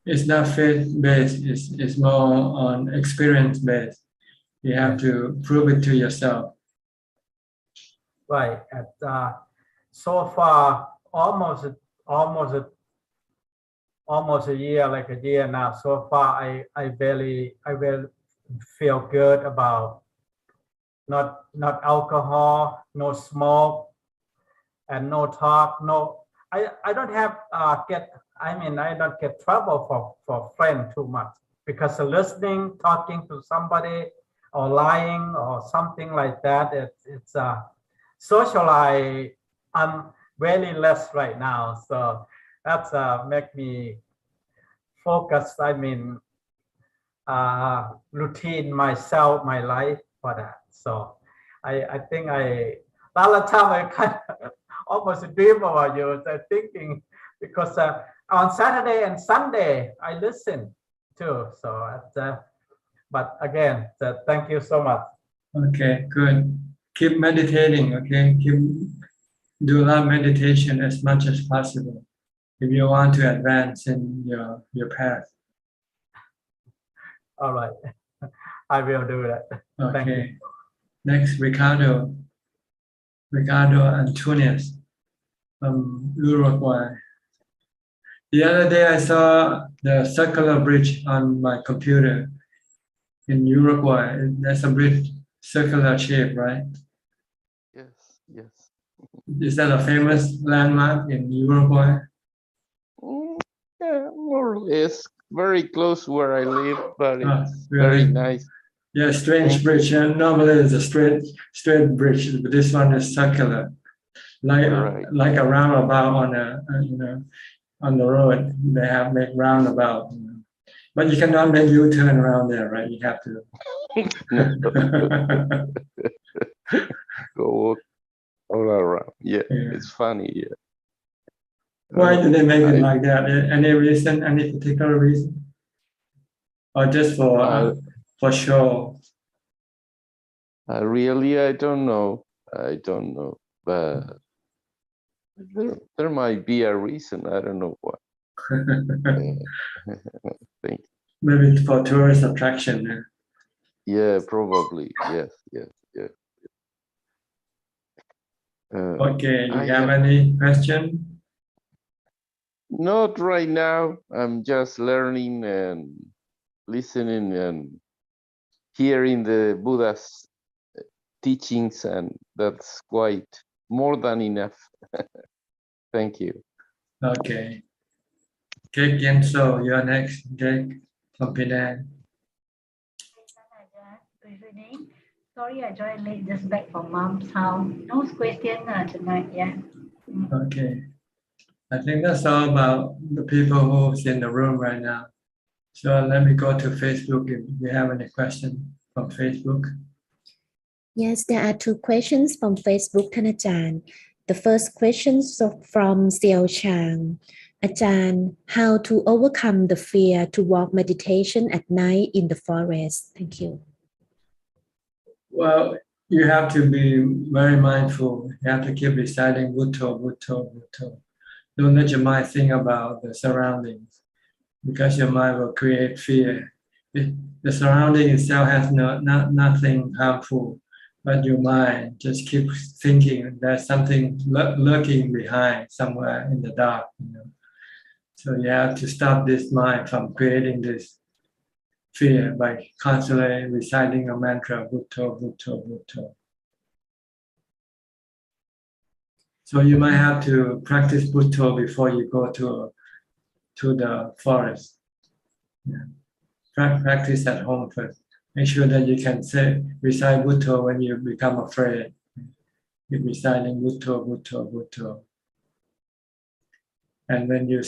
It's not faith based. It's more on experience based. You have to prove it to yourself. Right. So far, almost a year, like a year now. So far, I will feel good about not alcohol, no smoke, and no talk. No, I don't have I don't get trouble for friend too much because listening, talking to somebody, or lying or something like that. It's socialize. I'm very less right now, so that's make me focus. I mean, routine myself, my life for that. So I think a lot of time I kind of almost dream about you, so thinking, because on Saturday and Sunday I listen too. So but again, thank you so much. Okay, good. Keep meditating, okay? Do a lot of meditation as much as possible if you want to advance in your path. All right. I will do that. Thank you. Okay. Next, Ricardo Antunes from Uruguay. The other day I saw the circular bridge on my computer in Uruguay. That's a bridge, circular shape, right? Yes. Is that a famous landmark in Uruguay? Yeah, more or less. Very close where I live, but it's really? very nice. Yeah, strange bridge. Yeah, normally it's a straight bridge, but this one is circular, like a roundabout on the road. They have make roundabout, but you cannot make U-turn around there, right? You have to go all around. Yeah, it's funny. Yeah. Why do they make it like that? Any reason? Any particular reason? Or just for show? Really, I don't know. But there might be a reason. I don't know what. Thank you. Maybe for tourist attraction. Yeah, probably. Yes. Okay, you have any question? Not right now. I'm just learning and listening and hearing the Buddha's teachings, and that's quite more than enough. Thank you. Okay. Cake Genso, you're next. Cake from Penang. Good evening. Sorry, I joined late, just back from mom's house. No question tonight, yeah. Okay. I think that's all about the people who's in the room right now. So let me go to Facebook if you have any question from Facebook. Yes, there are two questions from Facebook, Ajaan. The first question from Xiao Chang. Ajaan, how to overcome the fear to walk meditation at night in the forest? Thank you. Well, you have to be very mindful. You have to keep reciting Bhutto, Bhutto, Bhutto. Don't let your mind think about the surroundings, because your mind will create fear. The surrounding itself has nothing harmful, but your mind just keeps thinking there's something lurking behind somewhere in the dark. So you have to stop this mind from creating this fear by constantly reciting a mantra, Bhutto, Bhutto, Bhutto. So you might have to practice Bhutto before you go to the forest. Yeah. Practice at home first. Make sure that you can recite Bhutto when you become afraid. You're reciting Bhutto, Bhutto, Bhutto. And when you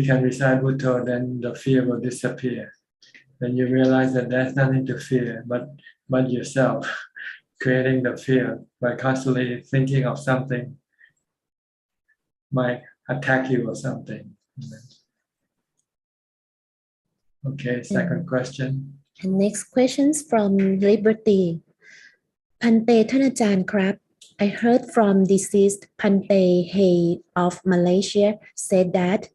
can recite Bhutto, then the fear will disappear. Then you realize that there's nothing to fear but yourself, creating the fear by constantly thinking of something might attack you or something. Okay, second question. And next questions from Liberty. Pante Thanajan Krab. I heard from deceased Pante Hay of Malaysia said that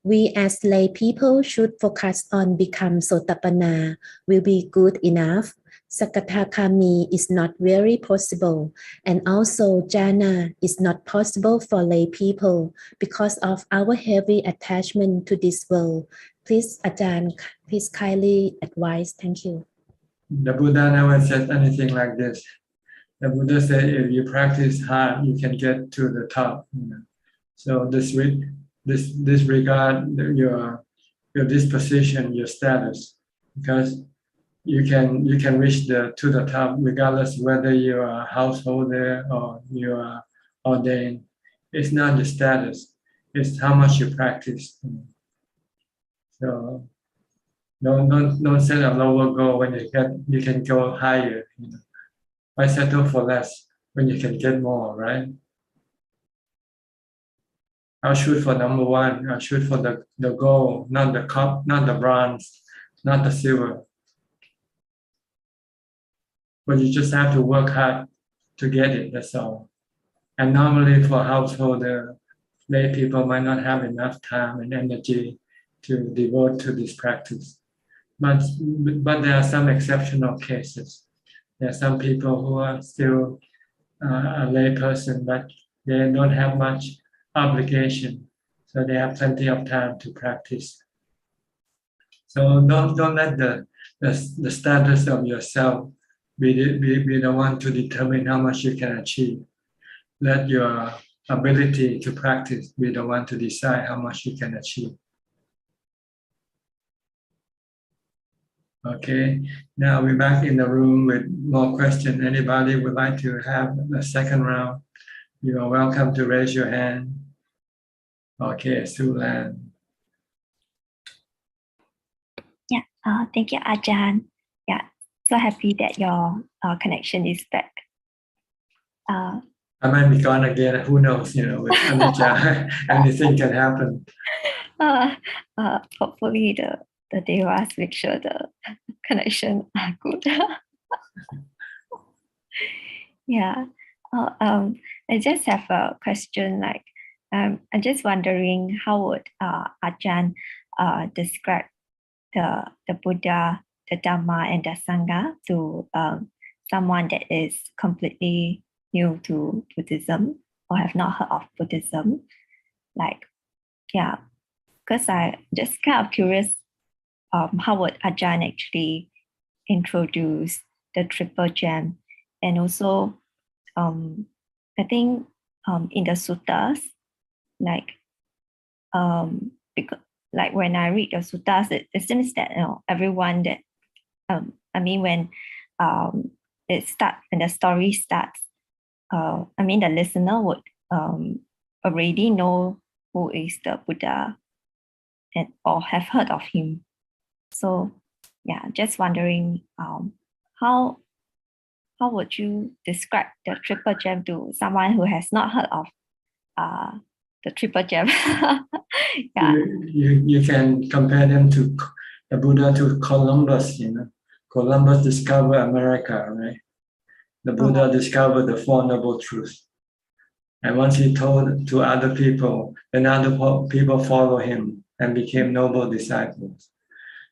we as lay people should focus on become Sotapanna will be good enough. Sakatakami is not very possible, and also jhana is not possible for lay people because of our heavy attachment to this world. Please, Ajaan, please kindly advise. Thank you. The Buddha never said anything like this. The Buddha said if you practice hard, you can get to the top. So disregard your disposition, your status, because you can reach to the top regardless whether you are a householder or you are ordained. It's not the status; it's how much you practice. So Don't set a lower goal when you can go higher. Why settle for less when you can get more, right? I'll shoot for number one. I'll shoot for the gold, not the cup, not the bronze, not the silver. But you just have to work hard to get it, that's all. And normally for householder, lay people might not have enough time and energy to devote to this practice. But there are some exceptional cases. There are some people who are still a lay person, but they don't have much obligation. So they have plenty of time to practice. So don't let the status of yourself be the one to determine how much you can achieve. Let your ability to practice be the one to decide how much you can achieve. Okay, now we're back in the room with more questions. Anybody would like to have a second round? You are welcome to raise your hand. Okay, Sulan. Yeah, thank you, Ajahn. Yeah, so happy that your connection is back. I might be gone again. Who knows? With Anicca, anything can happen. Hopefully the devas make sure the connection are good. Yeah. I just have a question. Like, I'm just wondering how would Ajahn describe the Buddha, the Dhamma, and the Sangha to someone that is completely new to Buddhism or have not heard of Buddhism? Like, yeah, because I just kind of curious, how would Ajahn actually introduce the triple gem, and also I think in the suttas, like because like when I read the suttas, it seems that everyone that I mean when when the story starts, I mean the listener would already know who is the Buddha and or have heard of him. So yeah, just wondering how would you describe the triple gem to someone who has not heard of the triple gem? Yeah. You can compare them to the Buddha to Columbus. Columbus discovered America, right? The Buddha discovered the Four Noble Truths. And once he told to other people, then other people follow him and became noble disciples.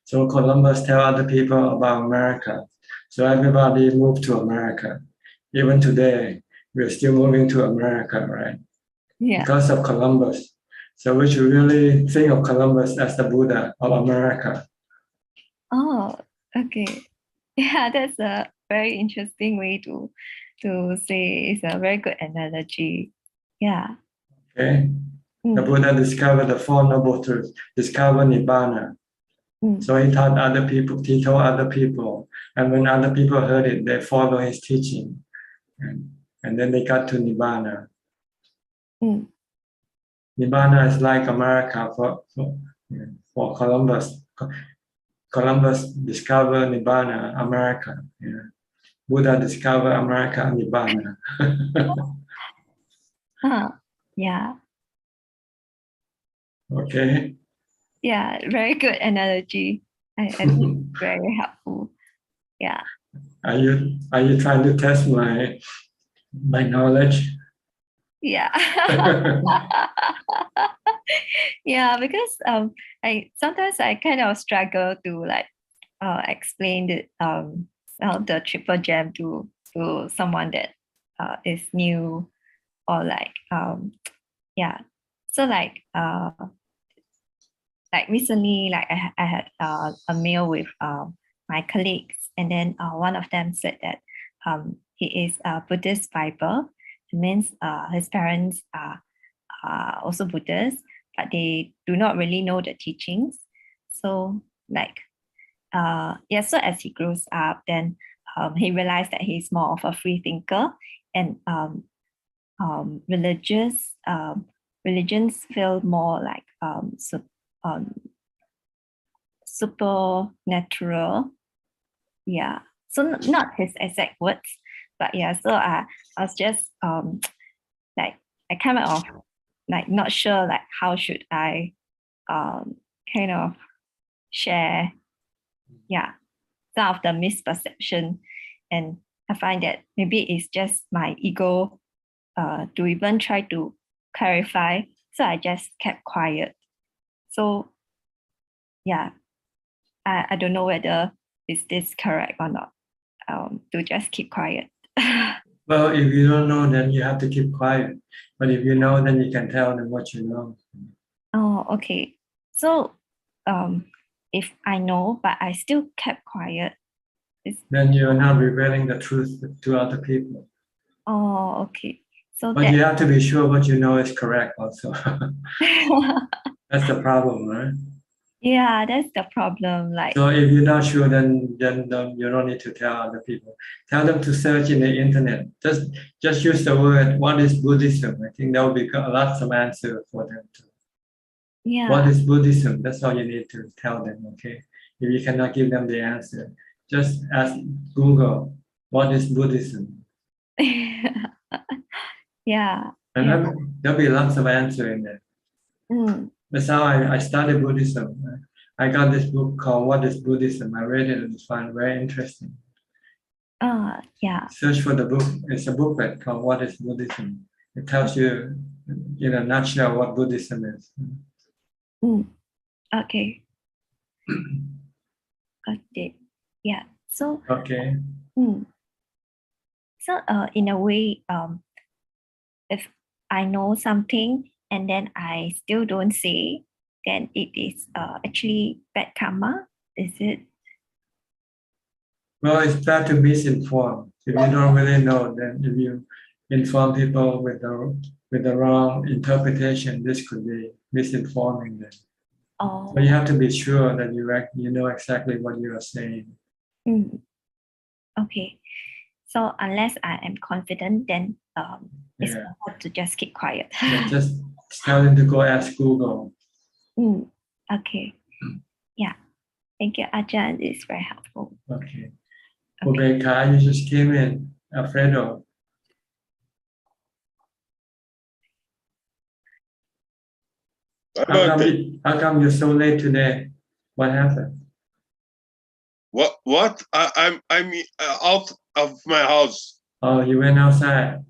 So Columbus tell other people about America. So everybody moved to America. Even today, we're still moving to America, right? Yeah. Because of Columbus. So we should really think of Columbus as the Buddha of America. Oh, okay. Yeah, that's a very interesting way to say. It's a very good analogy. Yeah. Okay. The Buddha discovered the Four Noble Truths, discovered Nibbana. So he taught other people, he told other people. And when other people heard it, they followed his teaching. And then they got to Nibbana. Nibbana is like America for Columbus. Columbus discovered Nibbana, America. Buddha discovered America, Nibbana. Yeah. Okay. Yeah, very good analogy. I think very helpful. Yeah. Are you trying to test my knowledge? Yeah. Yeah, because I sometimes I kind of struggle to like explain the triple gem to someone that is new, or like yeah. So like recently, like I had a meal with my colleagues, and then one of them said that he is a Buddhist Bible. It means his parents are also Buddhists, but they do not really know the teachings. So like yeah, so as he grows up, then he realized that he's more of a free thinker, and religions feel more like supernatural. Yeah. So not his exact words, but yeah. So I was just like I kind of like not sure like how should I kind of share some of the misperception, and I find that maybe it's just my ego to even try to clarify. So I just kept quiet. So yeah, I don't know whether is this correct or not. To just keep quiet. Well, if you don't know, then you have to keep quiet. But if you know, then you can tell them what you know. Oh, okay. So if I know but I still kept quiet, Then you're not revealing the truth to other people. oh, okay. So But you have to be sure what you know is correct also. That's the problem, right? Yeah, that's the problem. Like, So if you're not sure, then you don't need to tell other people. Tell them to search in the internet. Just use the word, what is Buddhism? I think there will be lots of answers for them too. yeah. What is Buddhism? That's all you need to tell them, okay? If you cannot give them the answer, just ask Google, what is Buddhism? Yeah. And there'll be lots of answers in there. That's how I started Buddhism. I got this book called What is Buddhism? I read it and it's found very interesting. Yeah. Search for the book. It's a booklet called What is Buddhism? It tells you in a nutshell what Buddhism is. Okay. Got it. Yeah. So okay. So in a way, if I know something and then I still don't say, then it is actually bad karma, is it? Well, it's bad to misinform. If you don't really know, then if you inform people with the wrong interpretation, this could be misinforming them. Oh. So you have to be sure that you know exactly what you are saying. Okay. So unless I am confident, then it's better to just keep quiet. Just tell them to go ask Google. Okay. Yeah. Thank you, Ajahn. It's very helpful. Okay. Ubeka, you just came in. Alfredo. How come you're so late today? What happened? What? I'm out of my house. Oh, you went outside.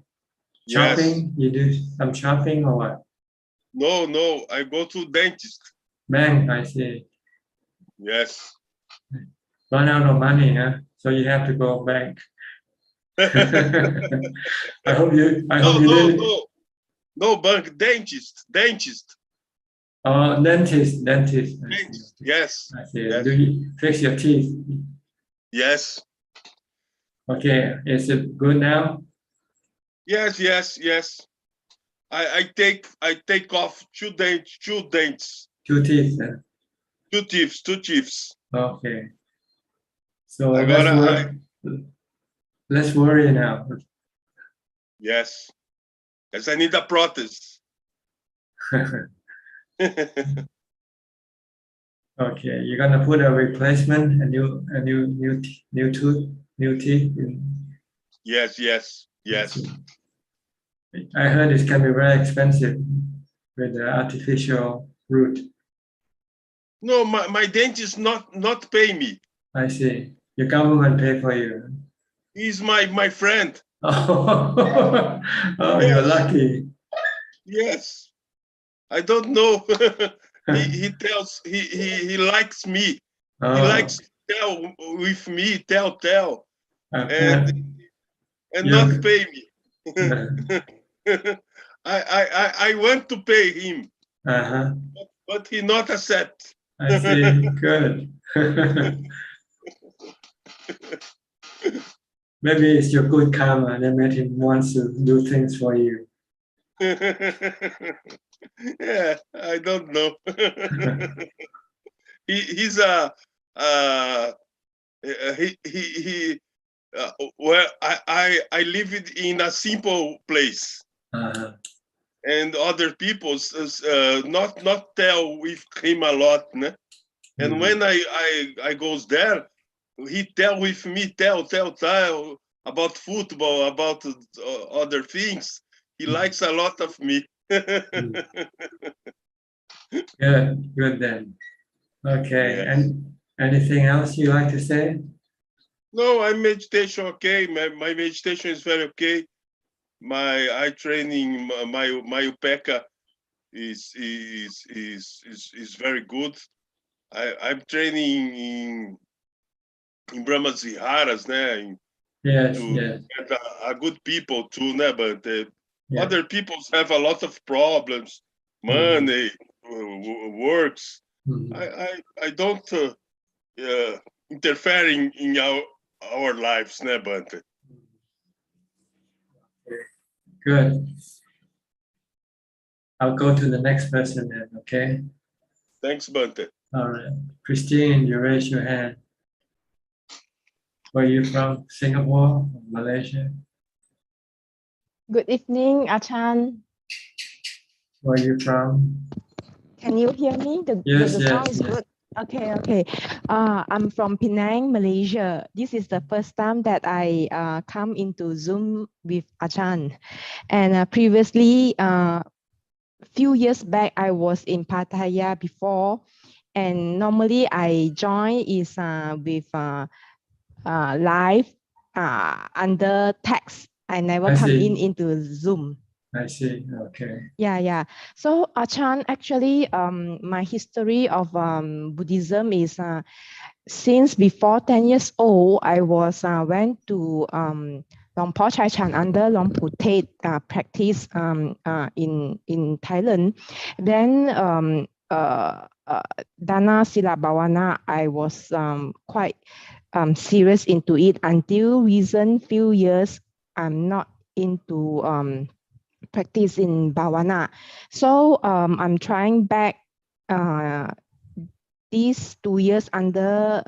Yes. Shopping? You do some shopping or what? No. I go to dentist. Bank, I see. Yes. Run out of money, huh? So you have to go bank. I hope you didn't. No, bank, dentist. Oh, dentist. Yes. I see. Yes. Do you fix your teeth? Yes. Okay. Is it good now? Yes. I take off two dents. Two teeth. Two teeth. Okay. So let's worry now. Yes. Because I need a prosthesis. Okay, you're gonna put a replacement, a new teeth in. Yes. I heard it can be very expensive with the artificial root. No, my dentist not pay me. I see. Your government pay for you. He's my friend. Oh, You're lucky. Yes. I don't know. he tells he likes me. Oh. He likes to tell with me, tell. And not pay me. I want to pay him. But he not accept. I see. Good. Maybe it's your good karma that made him want to do things for you. Yeah, I don't know. He's well, I live in a simple place, and other people not tell with him a lot, né? And when I goes there, he tell with me, tell about football, about other things. He likes a lot of me. Good then. Okay, Yes. and anything else you like to say? No, I meditation okay. My meditation is very okay. My eye training, my UPECA is very good. I'm training in Brahmaziharas, né? Yes, To yes. get a good people too, né? But Yeah. other people have a lot of problems, money, works. I don't interfere in our lives, né, Bante? Good. I'll go to the next person then, okay? Thanks, Bante. All right. Christine, you raise your hand. Where are you from? Singapore? Malaysia? Good evening, Ajaan. Where are you from? Can you hear me? The Yes, sound yes, is yes. good. Okay. I'm from Penang, Malaysia. This is the first time that I come into Zoom with Ajaan. And previously, few years back, I was in Pattaya before. And normally I join is with live under text. I never come into Zoom. I see. Okay. Yeah. So Ajaan, actually, my history of Buddhism is since before 10 years old, I was went to Long Po Chai Chan under Long Pu Tate practice in Thailand. Then Dana Sila Bhawana, I was quite serious into it until recent few years. I'm not into practice in Bhavana. So I'm trying back these 2 years under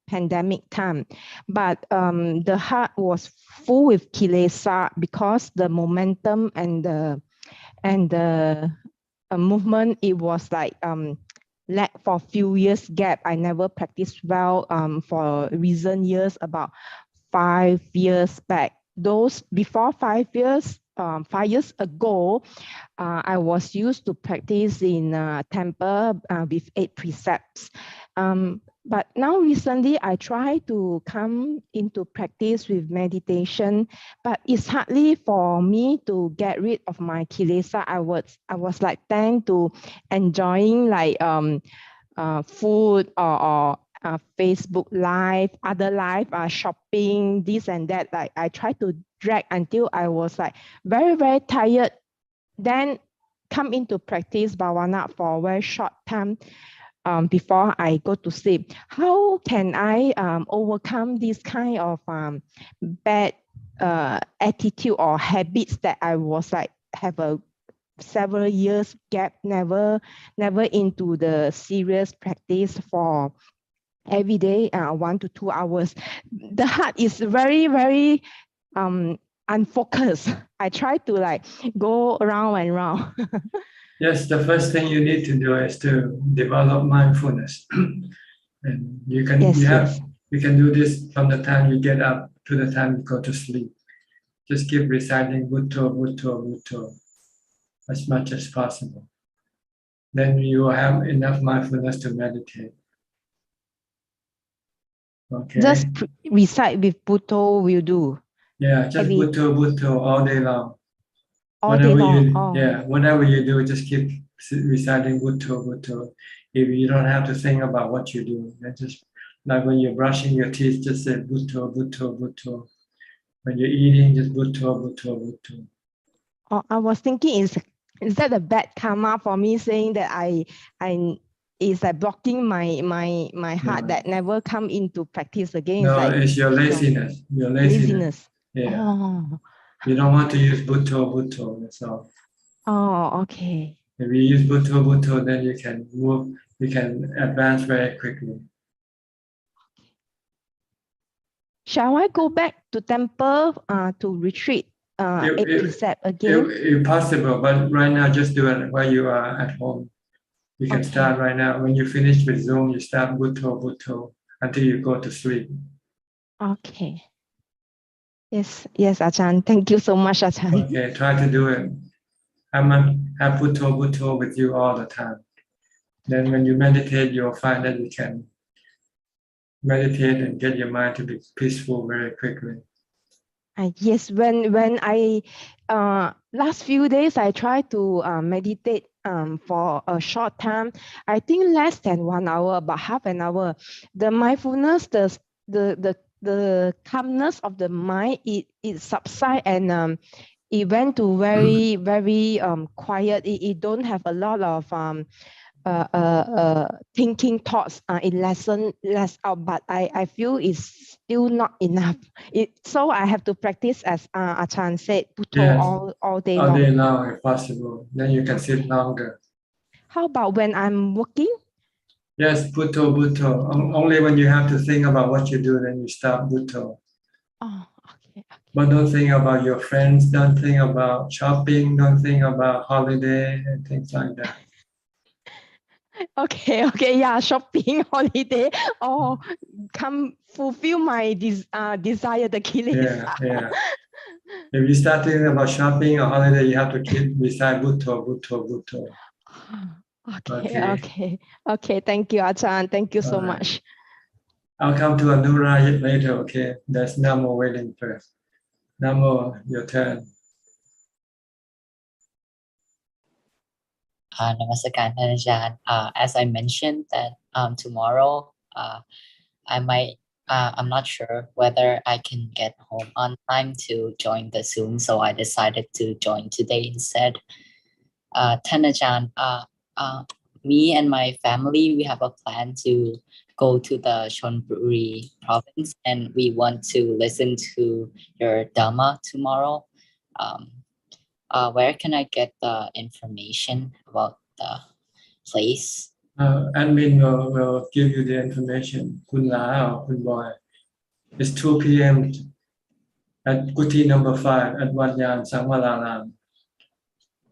pandemic time. But the heart was full with kilesa because the momentum and the movement, it was like lack for few years gap. I never practiced well for recent years, about 5 years back. Those before 5 years, 5 years ago, I was used to practice in temple with 8 precepts. But now recently, I try to come into practice with meditation, but it's hardly for me to get rid of my kilesa. I was like tend to enjoying like food or Facebook live, other live, shopping, this and that. Like I try to drag until I was like very, very tired. Then come into practice Bhavana for a very short time before I go to sleep. How can I overcome this kind of bad attitude or habits that I was like have a several years gap, never into the serious practice for every day 1 to 2 hours. The heart is very, very unfocused. I try to like go around and round. Yes, the first thing you need to do is to develop mindfulness. And you can you can do this from the time you get up to the time you go to sleep. Just keep reciting Bhutto, Bhutto, Bhutto as much as possible. Then you will have enough mindfulness to meditate. Okay. Just recite with Bhutto will do. Yeah, just Bhutto, Bhutto all day long. All day long. Yeah, whatever you do, just keep reciting Bhutto, Bhutto. If you don't have to think about what you do, then just like when you're brushing your teeth, just say Bhutto, Bhutto, Bhutto. When you're eating, just Bhutto, Bhutto, Bhutto. Oh, I was thinking, is that a bad karma for me saying that I is like blocking my heart that never come into practice again? No, like, it's your laziness. Your laziness. Yeah. Oh. You don't want to use Bhutto, Bhutto, that's all. Oh, okay. If you use Bhutto, Bhutto, then you can move, you can advance very quickly. Shall I go back to temple to retreat 8 precept again? If possible, but right now just do it while you are at home. You can start right now. When you finish with Zoom, you start Bhutto, Bhutto until you go to sleep. Okay. Yes, yes, Ajahn. Thank you so much, Ajahn. Okay, try to do it. Have Bhutto, Bhutto with you all the time. Then when you meditate, you'll find that you can meditate and get your mind to be peaceful very quickly. Yes, when I last few days I try to meditate for a short time. I think less than 1 hour, about half an hour. The mindfulness, the calmness of the mind, it subside and it went to very quiet. It don't have a lot of thinking thoughts. It less out, but I feel it's still not enough. So I have to practice as Ajahn said, Bhutto all day long. All day long if possible. Then you can sit longer. How about when I'm working? Yes, Bhutto, Bhutto. Only when you have to think about what you do, then you stop Bhutto. Oh, okay. But don't think about your friends, don't think about shopping, don't think about holiday and things like that. Okay, yeah, shopping, holiday, or come fulfill my desire, the kilesa. Yeah. If you start thinking about shopping or holiday, you have to keep beside Bhutto, Bhutto, Bhutto. Okay. Thank you, Ajahn. Thank you so much. I'll come to Anura later, okay? There's Namo waiting first. Namo, your turn. Namaskar, Ajahn. As I mentioned that tomorrow, I might, I'm not sure whether I can get home on time to join the Zoom, so I decided to join today instead. Ajahn, me and my family, we have a plan to go to the Chonburi province and we want to listen to your Dhamma tomorrow. Where can I get the information about the place? Admin will give you the information. Kun La or Kun Boy. It's 2 p.m. at Kuti number 5 at Wat Yan Sangwalaram.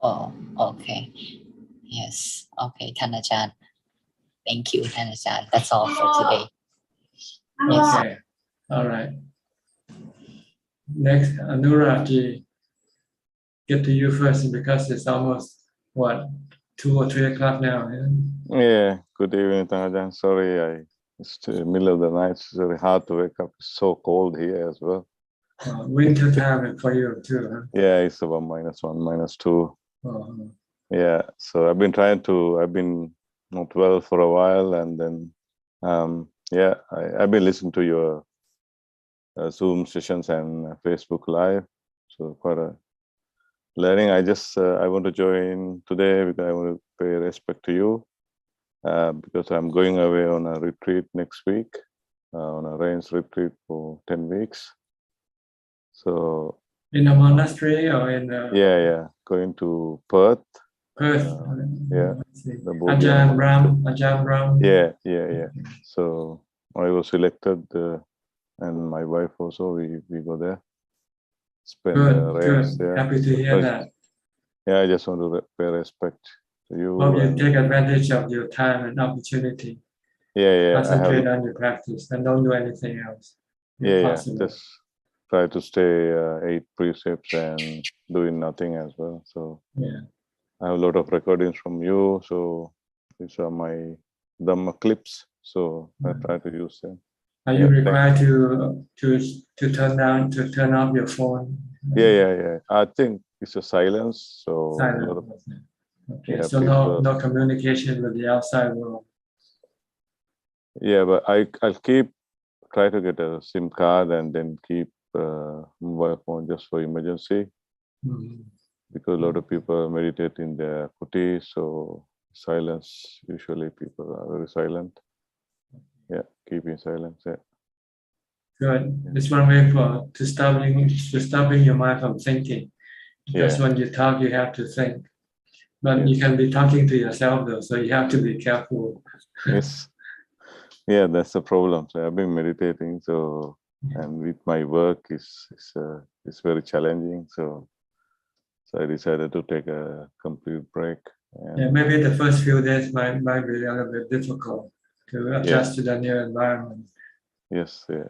Oh, okay. Yes. Okay, Ajahn. Thank you, Ajahn. That's all for today. Yes. Okay. All right. Next, Anura ji. Get to you first because it's almost, 2 or 3 o'clock now. Yeah, good evening, Ajahn. Sorry, it's the middle of the night. It's very hard to wake up. It's so cold here as well. Winter time for you too, huh? Yeah, it's about -1, -2. Oh. Yeah, so I've been not well for a while, and then, I've been listening to your Zoom sessions and Facebook Live. So quite a learning. I want to join today because I want to pay respect to you because I'm going away on a retreat next week, on a rains retreat for 10 weeks. So in a monastery or in a... Yeah, going to Perth. Perth. Ajaan Brahm. Yeah. So I was selected, and my wife also. We go there. Spend rains there. Happy to hear that. Yeah, I just want to pay respect to you. Hope you take advantage of your time and opportunity. Yeah. Concentrate on your practice and don't do anything else. Just try to stay 8 precepts and doing nothing as well. So I have a lot of recordings from you. So these are my Dhamma clips. So I try to use them. Are you required to turn off your phone? Yeah. I think it's a silence. So okay. So no communication with the outside world. Yeah, but I'll try to get a SIM card and then keep mobile phone just for emergency. Because a lot of people meditate in their kuti, so silence. Usually people are very silent. Yeah, keeping silence. Yeah. Good. It's one way to stopping your mind from thinking. Because when you talk, you have to think. But you can be talking to yourself though, so you have to be careful. Yes. Yeah, that's the problem. So I've been meditating, and with my work it's very challenging. So I decided to take a complete break Yeah, maybe the first few days might be a little bit difficult to adjust to the new environment. Yes, yeah.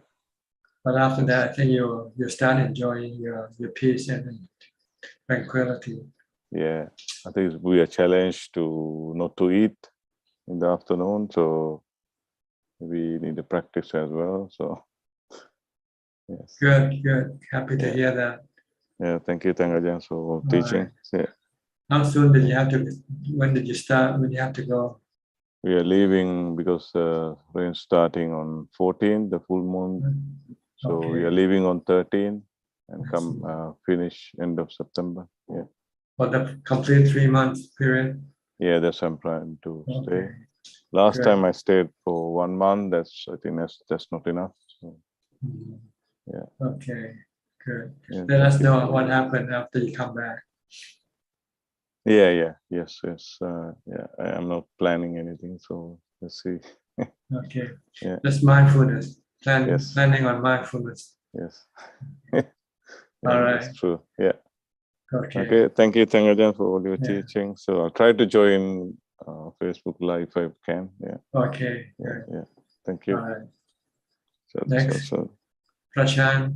But after that, I think you start enjoying your peace and tranquility. Yeah, I think we are challenged to not to eat in the afternoon, so we need to practice as well. So yes. Good. Happy to hear that. Yeah, thank you, Ajaan, for teaching. Right. Yeah. How soon did you have to? When did you start? When you have to go? We are leaving because rain starting on 14th, the full moon. So we are leaving on 13 and come finish end of September. Yeah. For the complete 3 months period. Yeah, that's I'm planning to stay. Last time I stayed for 1 month. I think that's not enough. So, yeah. Okay. Good. Yeah, Let us know what happened after you come back. Yeah. Yes. Yeah, I'm not planning anything. So let's see. Okay. Yeah. Just mindfulness. Planning on mindfulness. Yes. All right. That's true. Yeah. Okay. Thank you, Ajaan, for all your teaching. So I'll try to join Facebook Live if I can. Yeah. Okay. Yeah. Thank you. All right. So, Next. So, Prashant,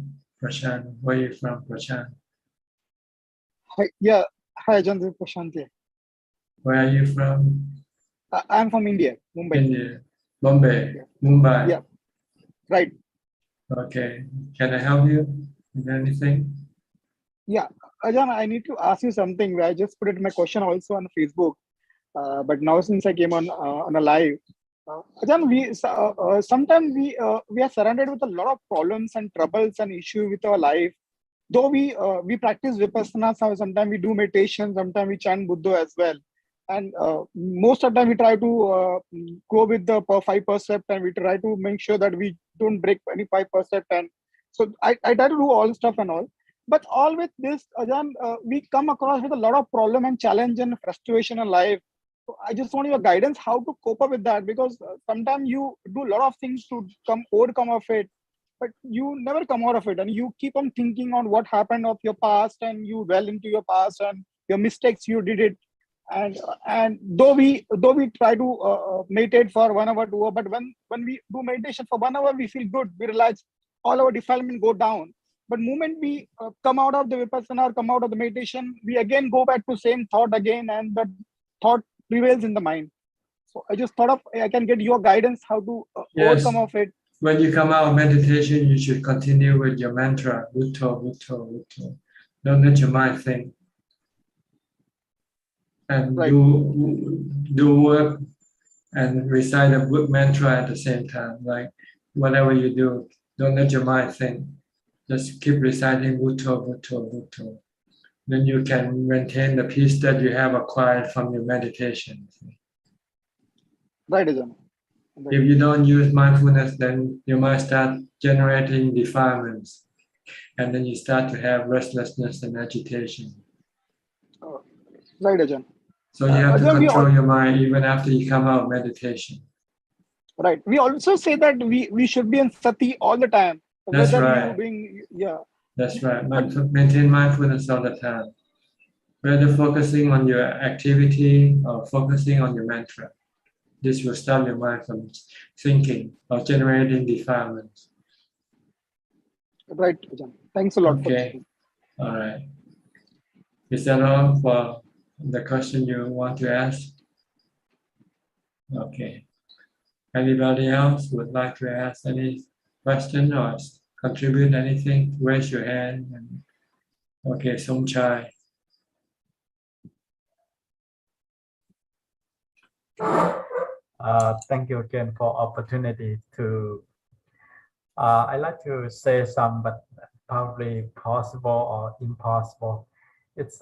where are you from, Prashant? Hi, yeah. Hi, Ajaan, this is Prashant here. Where are you from? I'm from India, Mumbai. India. Mumbai. Yeah. Right. Okay. Can I help you with anything? Yeah. Ajaan, I need to ask you something. I just put it in my question also on Facebook. But now since I came on a live, Ajaan, sometimes we are surrounded with a lot of problems and troubles and issues with our life. Though we practice vipassana, sometimes we do meditation, sometimes we chant Buddha as well, and most of the time we try to go with the 5 percept, and we try to make sure that we don't break any 5 percept. And so I try to do all stuff and all. But all with this, Ajaan, we come across with a lot of problem and challenge and frustration in life. So I just want your guidance how to cope up with that, because sometimes you do a lot of things to overcome of it, but you never come out of it, and you keep on thinking on what happened of your past, and you dwell into your past and your mistakes you did it. And though we try to meditate for 1 hour, 2 hours, but when we do meditation for 1 hour, we feel good. We realize all our defilement go down. But moment we come out of the vipassana or come out of the meditation, we again go back to same thought again, and that thought prevails in the mind. So I just thought of I can get your guidance how to overcome of it. When you come out of meditation, you should continue with your mantra, Bhutto, Bhutto, Bhutto. Don't let your mind think. And do work and recite a good mantra at the same time. Like whatever you do, don't let your mind think. Just keep reciting Bhutto, Bhutto, Bhutto. Then you can maintain the peace that you have acquired from your meditation. Right, Ajaan. If you don't use mindfulness, then you might start generating defilements, and then you start to have restlessness and agitation. Right, Ajaan. So you have to control your mind even after you come out of meditation. Right. We also say that we should be in sati all the time. That's Whether right. you being, yeah. That's right. Maintain mindfulness all the time. Whether focusing on your activity or focusing on your mantra. This will stop your mind from thinking or generating defilements. Right, Ajaan. Thanks a lot. Okay. All right. Is that all for the question you want to ask? Okay. Anybody else would like to ask any question or contribute anything? Raise your hand. Okay, Somchai. Thank you again for opportunity to. I like to say some, but probably possible or impossible. It's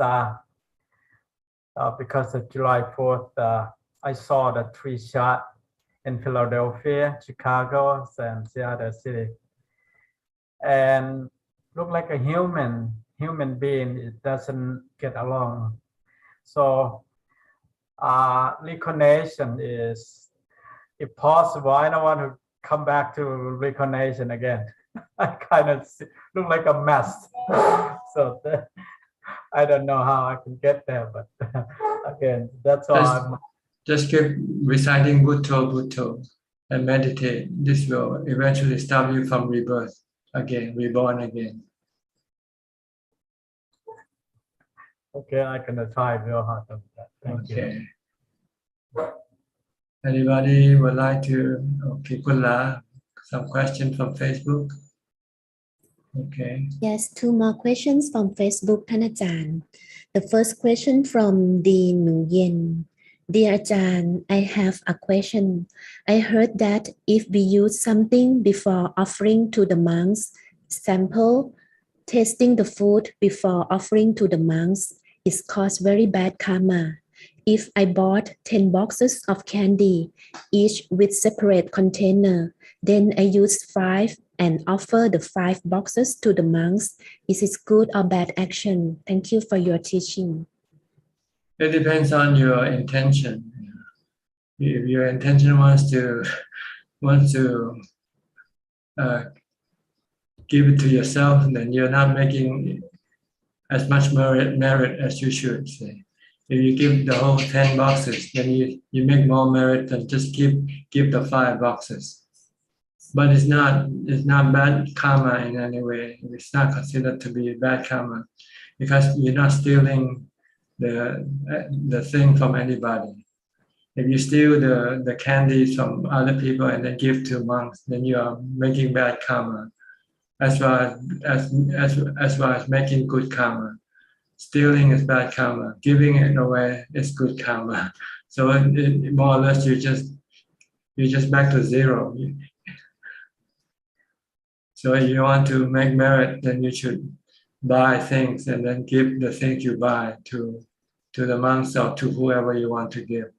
because of July 4th, I saw the 3 shot in Philadelphia, Chicago, and the other city, and look like a human being. It doesn't get along. So reincarnation is, if possible, I don't want to come back to reincarnation again. I kind of look like a mess. So I don't know how I can get there, but Again, that's all. Just keep reciting Bhutto, Bhutto and meditate. This will eventually stop you from rebirth again, reborn again. Okay, I can try real hard on that. Thank you. Anybody would like to? Okay, Kula, some question from Facebook. Okay. Yes, two more questions from Facebook,ท่านอาจารย์ The first question from Dean Nguyen. Dear Ajahn, I have a question. I heard that if we use something before offering to the monks, sample, tasting the food before offering to the monks, is cause very bad karma. If I bought 10 boxes of candy, each with separate container, then I use 5 and offer the 5 boxes to the monks. Is it good or bad action? Thank you for your teaching. It depends on your intention. If your intention wants to give it to yourself, then you're not making as much merit as you should. Say, if you give the whole 10 boxes, then you make more merit than just give the 5 boxes. But it's not bad karma in any way. It's not considered to be bad karma because you're not stealing the thing from anybody. If you steal the candies from other people and then give to monks, then you are making bad karma. As well as making good karma. Stealing is bad karma. Giving it away is good karma. So more or less you're just back to zero. So if you want to make merit, then you should buy things and then give the things you buy to the monks or to whoever you want to give.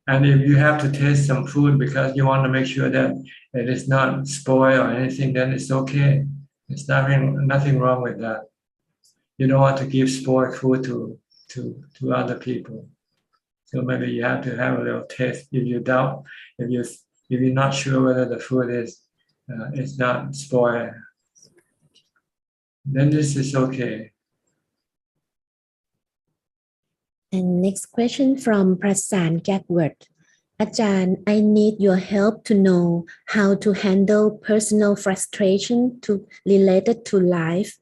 And if you have to taste some food because you want to make sure that it is not spoiled or anything, then it's okay. There's nothing wrong with that. You don't want to give spoiled food to other people. So maybe you have to have a little taste. If you doubt, if you're not sure whether the food is not spoiled, then this is okay. And next question from Prasan Gatward. Ajahn, I need your help to know how to handle personal frustration related to life.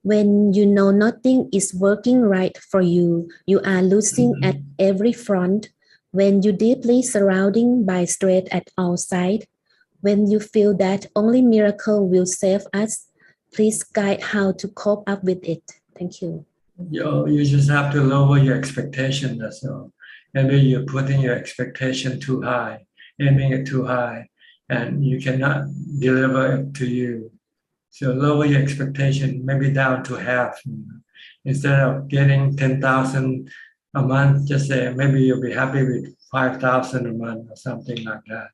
When you know nothing is working right for you, you are losing at every front. When you're deeply surrounded by stress at all sides, when you feel that only miracle will save us, please guide how to cope up with it. Thank you. You just have to lower your expectation, that's all. Maybe you're putting your expectation too high, aiming it too high, and you cannot deliver it to you. So lower your expectation, maybe down to half. Instead of getting 10,000 a month, just say maybe you'll be happy with 5,000 a month or something like that.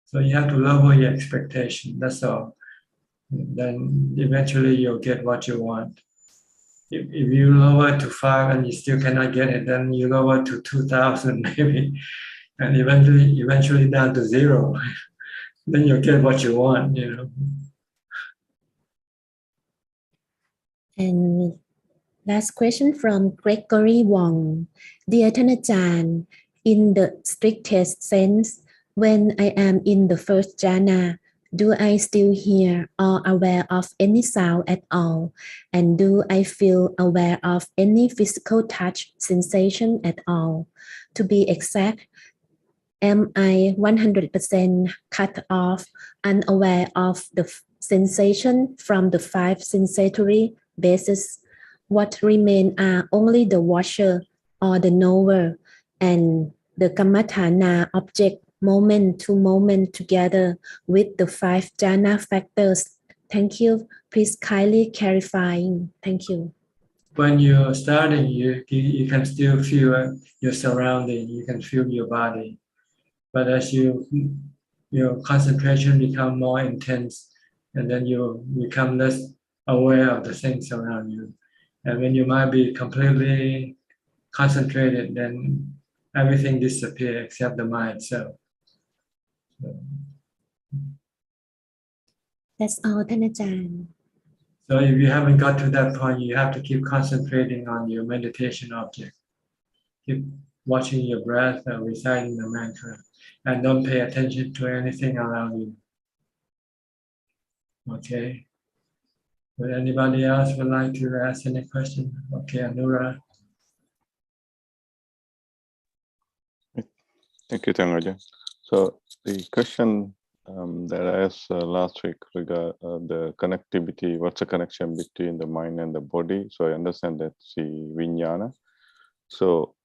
So you have to lower your expectation, that's all. Then eventually you'll get what you want. If you lower to 5 and you still cannot get it, then you lower to 2,000 maybe, and eventually down to 0. Then you'll get what you want, you know. And last question from Gregory Wong. Dearท่านอาจารย์ in the strictest sense, when I am in the first jhana, do I still hear or aware of any sound at all? And do I feel aware of any physical touch sensation at all? To be exact, am I 100% cut off, unaware of the sensation from the 5 sensatory bases? What remain are only the watcher or the knower and the kammatthana object moment to moment together with the 5 jhana factors. Thank you. Please kindly clarifying. Thank you. When you're starting, you can still feel your surrounding. You can feel your body. But as your concentration become more intense, and then you become less aware of the things around you. And when you might be completely concentrated, then everything disappears except the mind itself. That's all, ท่านอาจารย์ So if you haven't got to that point, you have to keep concentrating on your meditation object. Keep watching your breath and reciting the mantra, and don't pay attention to anything around you. Okay. Would anybody else would like to ask any question? Okay, Anura. Thank you, Tangaja. So the question that I asked last week regarding the connectivity, what's the connection between the mind and the body? So I understand that's the vijnana. So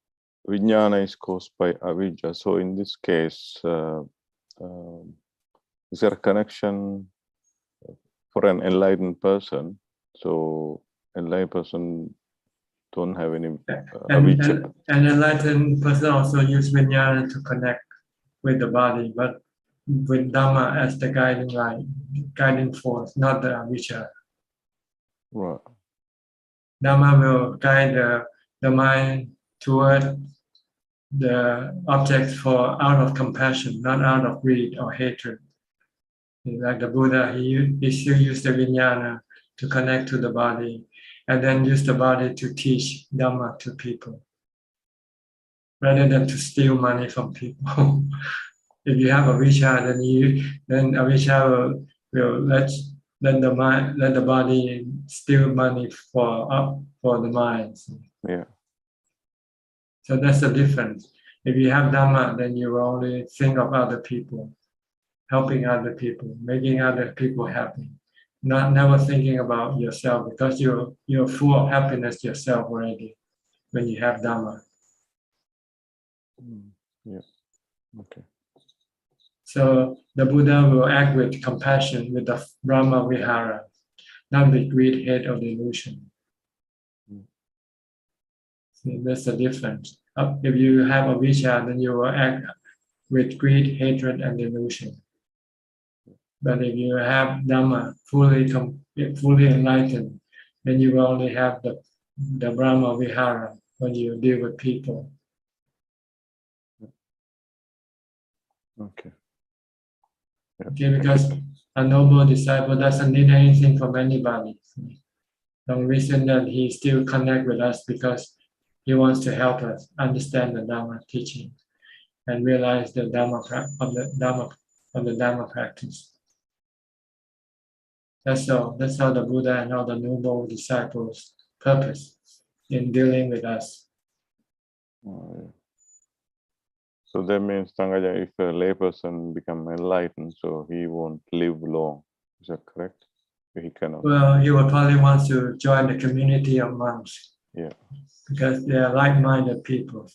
vijnana is caused by avijja. So in this case, is there a connection for an enlightened person? So enlightened person don't have any avijja. An enlightened person also use vijnana to connect with the body, but with Dhamma as the guiding light, guiding force, not the avijja. Right. Dhamma will guide the mind toward the objects for out of compassion, not out of greed or hatred. Like the Buddha, he still used the vijnana to connect to the body, and then use the body to teach Dhamma to people, rather than to steal money from people. If you have avijja, then avijja will let the body steal money for the mind. Yeah. So that's the difference. If you have Dhamma, then you only think of other people, helping other people, making other people happy, never thinking about yourself, because you're full of happiness yourself already when you have Dhamma. Yeah. Okay. So the Buddha will act with compassion, with the Brahma Vihara, not with greed, hate, or delusion. See, that's the difference. If you have avijja, then you will act with greed, hatred, and delusion. But if you have Dhamma fully enlightened, then you will only have the Brahma Vihara when you deal with people. Okay. Okay, because a noble disciple doesn't need anything from anybody. The reason that he still connect with us because he wants to help us understand the Dhamma teaching and realize the Dhamma of the Dhamma practice. That's all. That's how the Buddha and all the noble disciples' purpose in dealing with us. So that means, Tangaja, if a layperson become enlightened, so he won't live long. Is that correct? He cannot. Well, he will probably want to join the community of monks. Yeah. Because they are like-minded people.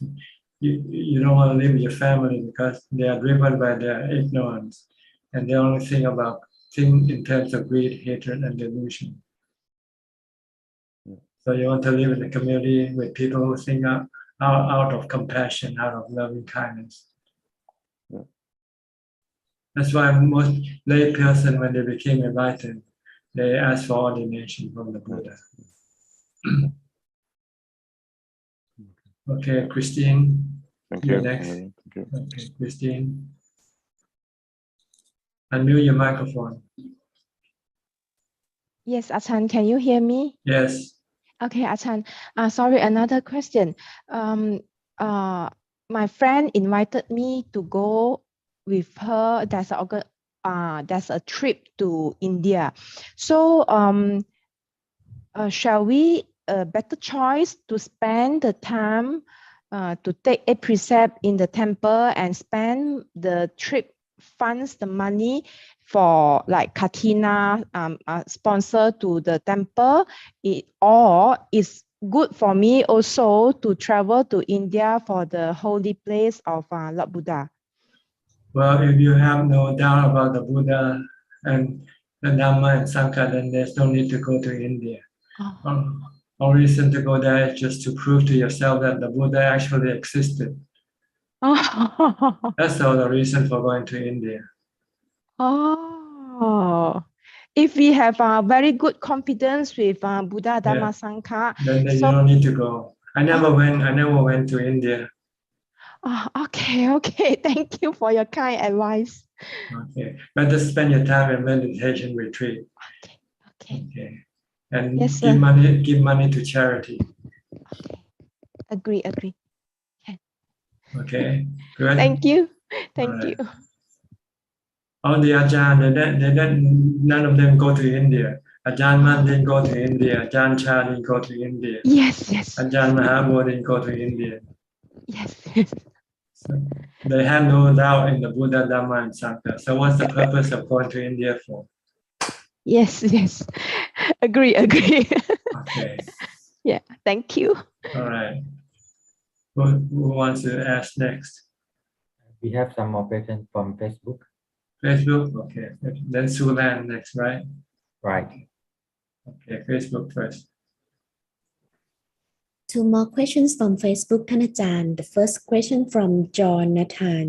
You don't want to live with your family because they are driven by their ignorance, and they only think in terms of greed, hatred, and delusion. So you want to live in a community with people who think out of compassion, out of loving kindness. Yeah. That's why most lay person, when they became enlightened, they ask for ordination from the Buddha. Okay, Christine. Thank you. Next. Thank you. Okay, Christine. Unmute your microphone. Yes, Ajahn, can you hear me? Yes. Okay, Ajahn. Sorry, another question. My friend invited me to go with her. There's a trip to India. So shall we better choice to spend the time to take a precept in the temple and spend the trip funds the money for like Katina sponsor to the temple, or it's good for me also to travel to India for the holy place of Lord Buddha? Well, if you have no doubt about the Buddha and the Dhamma and Sangha, then there's no need to go to India. All reason to go there is just to prove to yourself that the Buddha actually existed. That's all the reason for going to India. Oh, if we have very good confidence with Buddha, Dhamma, Sangha, then you don't need to go. I never went to India. Okay. Thank you for your kind advice. Okay, better spend your time in meditation retreat. Okay. and Yes, give sir. money to charity. Agree. Okay, good. Thank you. All Thank right. you. All the Ajahn, none of them go to India. Ajahn Man didn't go to India. Ajahn Chah didn't go to India. Yes. Ajahn Mahabodhi didn't go to India. Yes. So they had no doubt in the Buddha, Dhamma, and Sangha. So what's the purpose of going to India for? Yes. Agree. Okay. Yeah. Thank you. All right. Who wants to ask next? We have some more questions from Facebook. Facebook? Okay. Then Sulan next, right? Right. Okay, Facebook first. 2 more questions from Facebook,ท่านอาจารย์ The first question from Jonathan.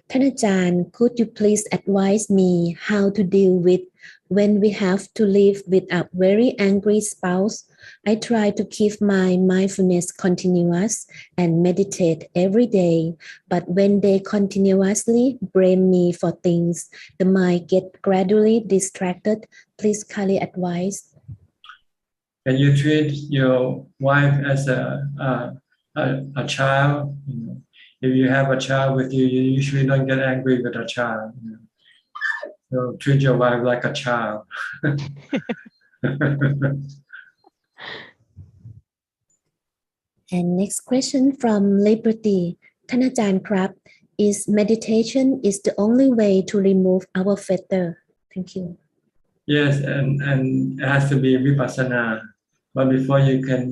ท่านอาจารย์ could you please advise me how to deal with when we have to live with a very angry spouse? I try to keep my mindfulness continuous and meditate every day, but when they continuously blame me for things, the mind get gradually distracted. Please kindly advise. Can you treat your wife as a child? You know, if you have a child with you, you usually don't get angry with a child. You know. So treat your wife like a child. And next question from Liberty. ท่านอาจารย์ครับ is meditation is the only way to remove our fetter? Thank you. Yes, and it has to be vipassana. But before you can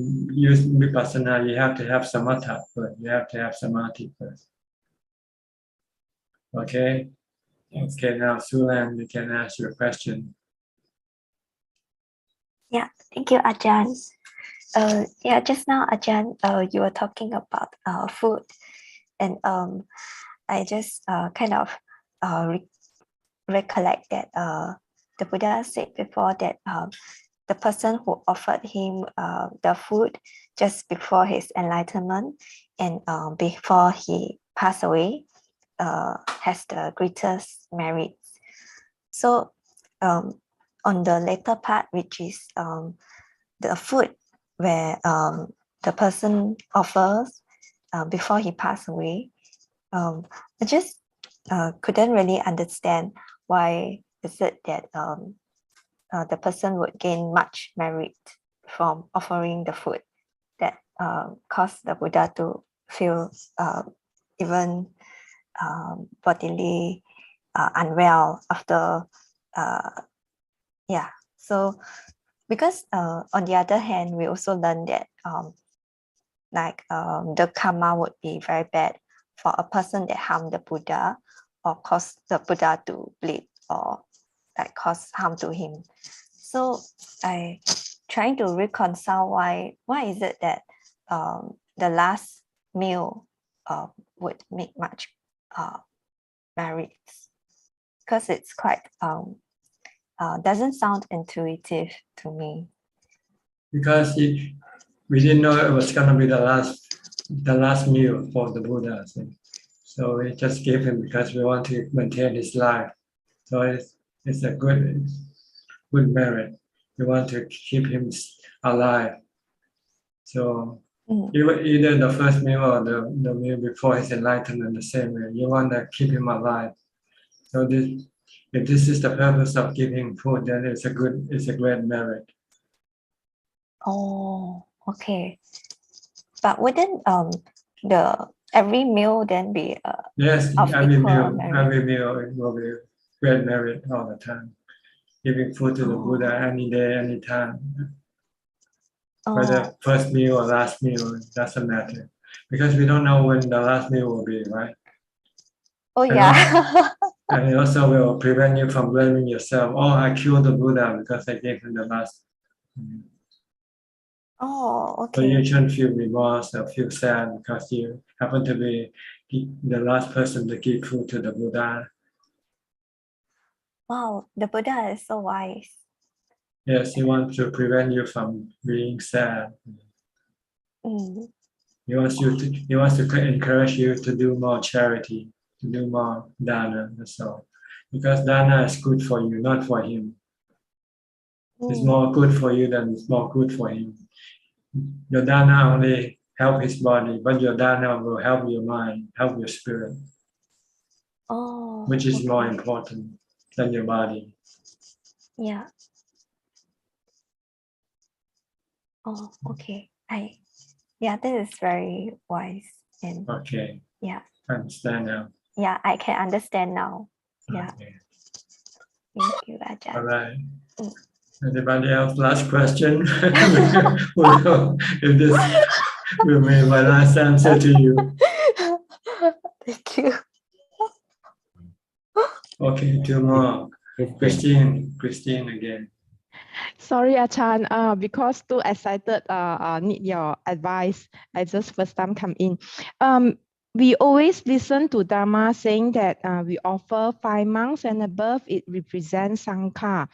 use vipassana, you have to have samatha first. You have to have samadhi first. Okay? Yes. Okay, now Sulan, you can ask your question. Yeah, thank you, Ajahn. Yeah, just now, Ajahn, you were talking about food, and I just kind of recollect that the Buddha said before that the person who offered him the food just before his enlightenment and before he passed away has the greatest merits. So on the later part, which is the food where the person offers before he passed away, I just couldn't really understand why is it that the person would gain much merit from offering the food that caused the Buddha to feel even bodily unwell after so because on the other hand we also learned that the karma would be very bad for a person that harmed the Buddha or caused the Buddha to bleed or cause harm to him. So I trying to reconcile why is it that the last meal would make much merits, because it's quite doesn't sound intuitive to me. Because we didn't know it was going to be the last meal for the Buddha. So we just gave him because we want to maintain his life. So it's a good merit. We want to keep him alive. So either the first meal or the meal before his enlightenment, the same way. You want to keep him alive. So if this is the purpose of giving food, then it's a great merit. Oh, okay. But wouldn't every meal then be yes, of every equal meal it will be great merit all the time. Giving food to the Buddha any day, any time. Whether first meal or last meal, it doesn't matter. Because we don't know when the last meal will be, right? Oh, yeah. And it also will prevent you from blaming yourself. Oh, I killed the Buddha because I gave him the last. Oh, okay. So you shouldn't feel remorse or feel sad because you happen to be the last person to give food to the Buddha. Wow, the Buddha is so wise. Yes, he wants to prevent you from being sad. He wants to encourage you to do more charity, to do more dana, that's all. Because dana is good for you, not for him. It's more good for you than it's more good for him. Your dana only help his body, but your dana will help your mind, help your spirit, which is more important than your body. Yeah. Oh, okay. Yeah, this is very wise and Okay. yeah. I understand now. Yeah, I can understand now. Yeah. Okay. Thank you, Ajahn. All right. Mm. Anybody else? Last question? We'll go. If this will be my last answer to you. Thank you. Okay, two more. Christine again. Sorry, Ajahn, because too excited, need your advice. I just first time come in. We always listen to Dharma saying that we offer 5 monks and above, it represents Sangha.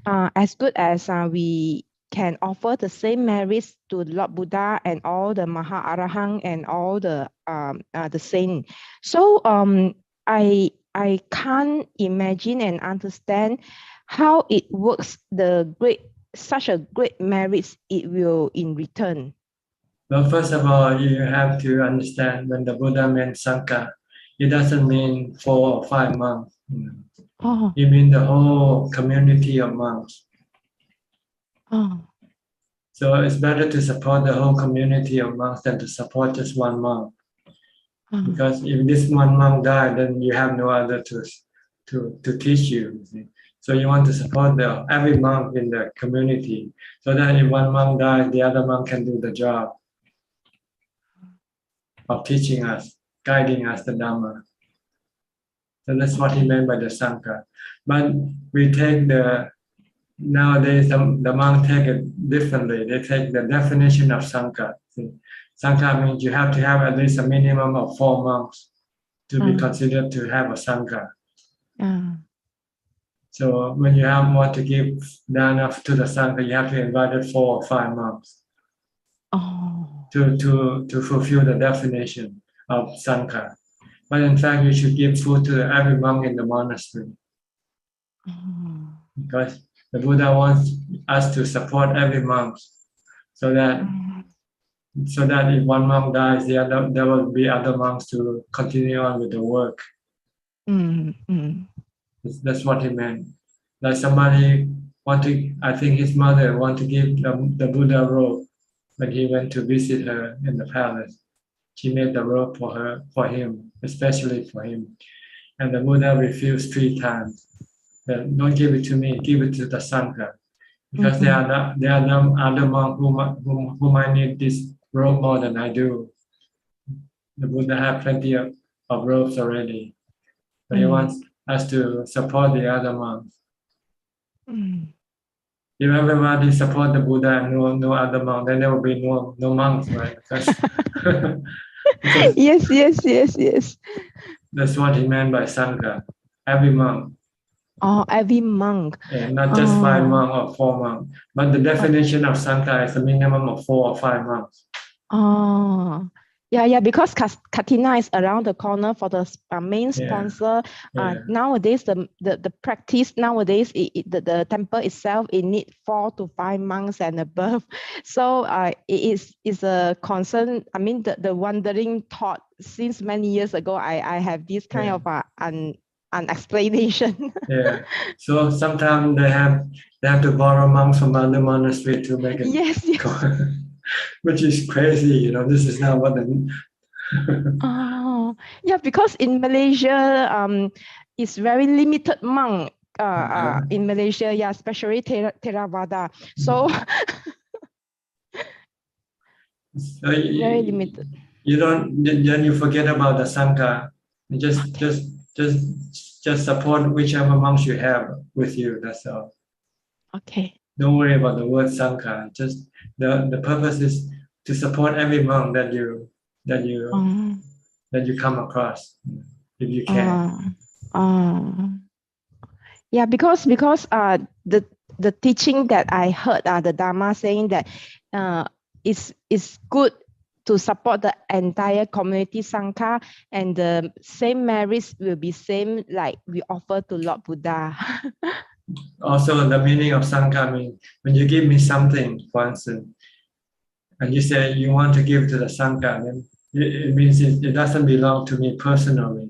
As good as we can offer the same merits to Lord Buddha and all the Maha Arahant and all the saint. So I can't imagine and understand how it works, such a great merits it will in return. Well, first of all, you have to understand when the Buddha meant Sangha, it doesn't mean 4 or 5 monks. Oh. It means the whole community of monks. Oh. So it's better to support the whole community of monks than to support just one monk. Because if this one monk died, then you have no other to teach you. So you want to support every monk in the community, so that if one monk dies, the other monk can do the job of teaching us, guiding us the Dhamma. So that's what he meant by the Sangha. But we take nowadays the monk take it differently. They take the definition of Sangha. Sangha means you have to have at least a minimum of 4 monks to be considered to have a Sangha. So when you want to give dana to the Sangha, you have to invite 4 or 5 monks to fulfill the definition of Sangha. But in fact, you should give food to every monk in the monastery. Because the Buddha wants us to support every monk, so that if one monk dies, there will be other monks to continue on with the work. That's what he meant. Like somebody I think his mother wanted to give the Buddha robe when he went to visit her in the palace. She made the robe for him, especially for him. And the Buddha refused 3 times. Don't give it to me, give it to the Sangha. Because there are other monks who might need this robe more than I do. The Buddha had plenty of robes already. But he wants us to support the other monks. If everybody support the Buddha and no other monk, then there will be no monks, right? Because Yes. That's what he meant by Sangha. Every monk. Oh, every monk. Yeah, not just 5 monks or 4 monks. But the definition of Sangha is a minimum of 4 or 5 monks. Oh. Yeah, because Katina is around the corner for the main sponsor. Nowadays, the practice nowadays, the temple itself, it needs 4 to 5 monks and above. So it is a concern. I mean, the wandering thought since many years ago, I have this kind of an explanation. Yeah. So sometimes they have to borrow monks from other monastery to make it. Yes. Which is crazy, this is not what yeah, because in Malaysia, it's very limited monk in Malaysia, especially Theravada. So very limited. Then you forget about the Sangha. Just support whichever monks you have with you. That's all. Okay. Don't worry about the word Sangha. Just the purpose is to support every monk that you come across, if you can. Yeah, because the teaching that I heard, the Dharma saying that it's good to support the entire community Sangha, and the same merits will be same like we offer to Lord Buddha. Also, the meaning of Sangha means when you give me something, for instance, and you say you want to give to the Sangha, then it means it doesn't belong to me personally.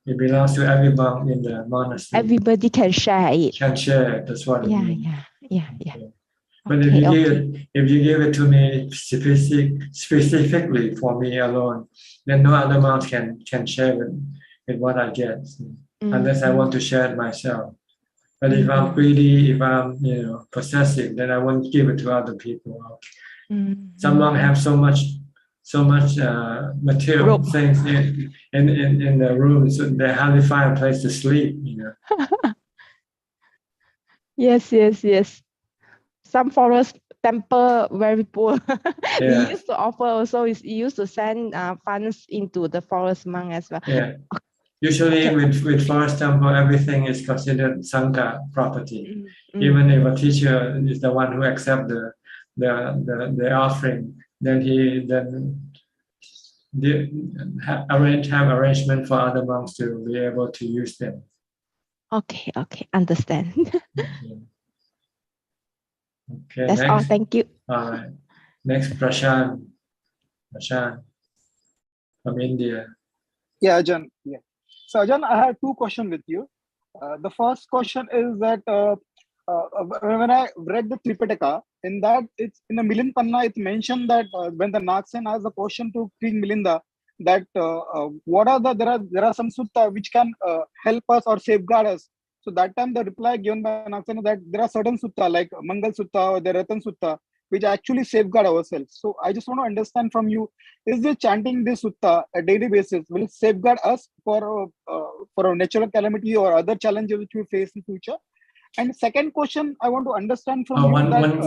It belongs to everyone in the monastery. Everybody can share it. Can share it. That's what it means. Yeah. But if you give it to me specifically for me alone, then no other monk can share with what I get, unless I want to share it myself. But if I'm greedy, if I'm possessive, then I won't give it to other people. Some monks have so much material things in the room, so they hardly find a place to sleep. Yes. Some forest temple very poor. Yeah. He used to offer also. He used to send funds into the forest monk as well. Yeah. Usually with forest temple, everything is considered Sangha property. Even if a teacher is the one who accepts the offering, then have arrangement for other monks to be able to use them. Okay, understand. Okay, that's next. all. Thank you. All right. Next, Prashant from India. Yeah, Ajaan. Yeah. So Ajaan, I have two questions with you. The first question is that when I read the Tripitaka, in that it's in the Milinda Panna, it's mentioned that when the Naksen asked the question to King Milinda, that what are there are some sutta which can help us or safeguard us. So that time the reply given by Naksen is that there are certain sutta like Mangal Sutta or the Ratan Sutta which actually safeguard ourselves. So I just want to understand from you, is the chanting this sutta a daily basis will safeguard us for a natural calamity or other challenges which we face in future? And second question, I want to understand from you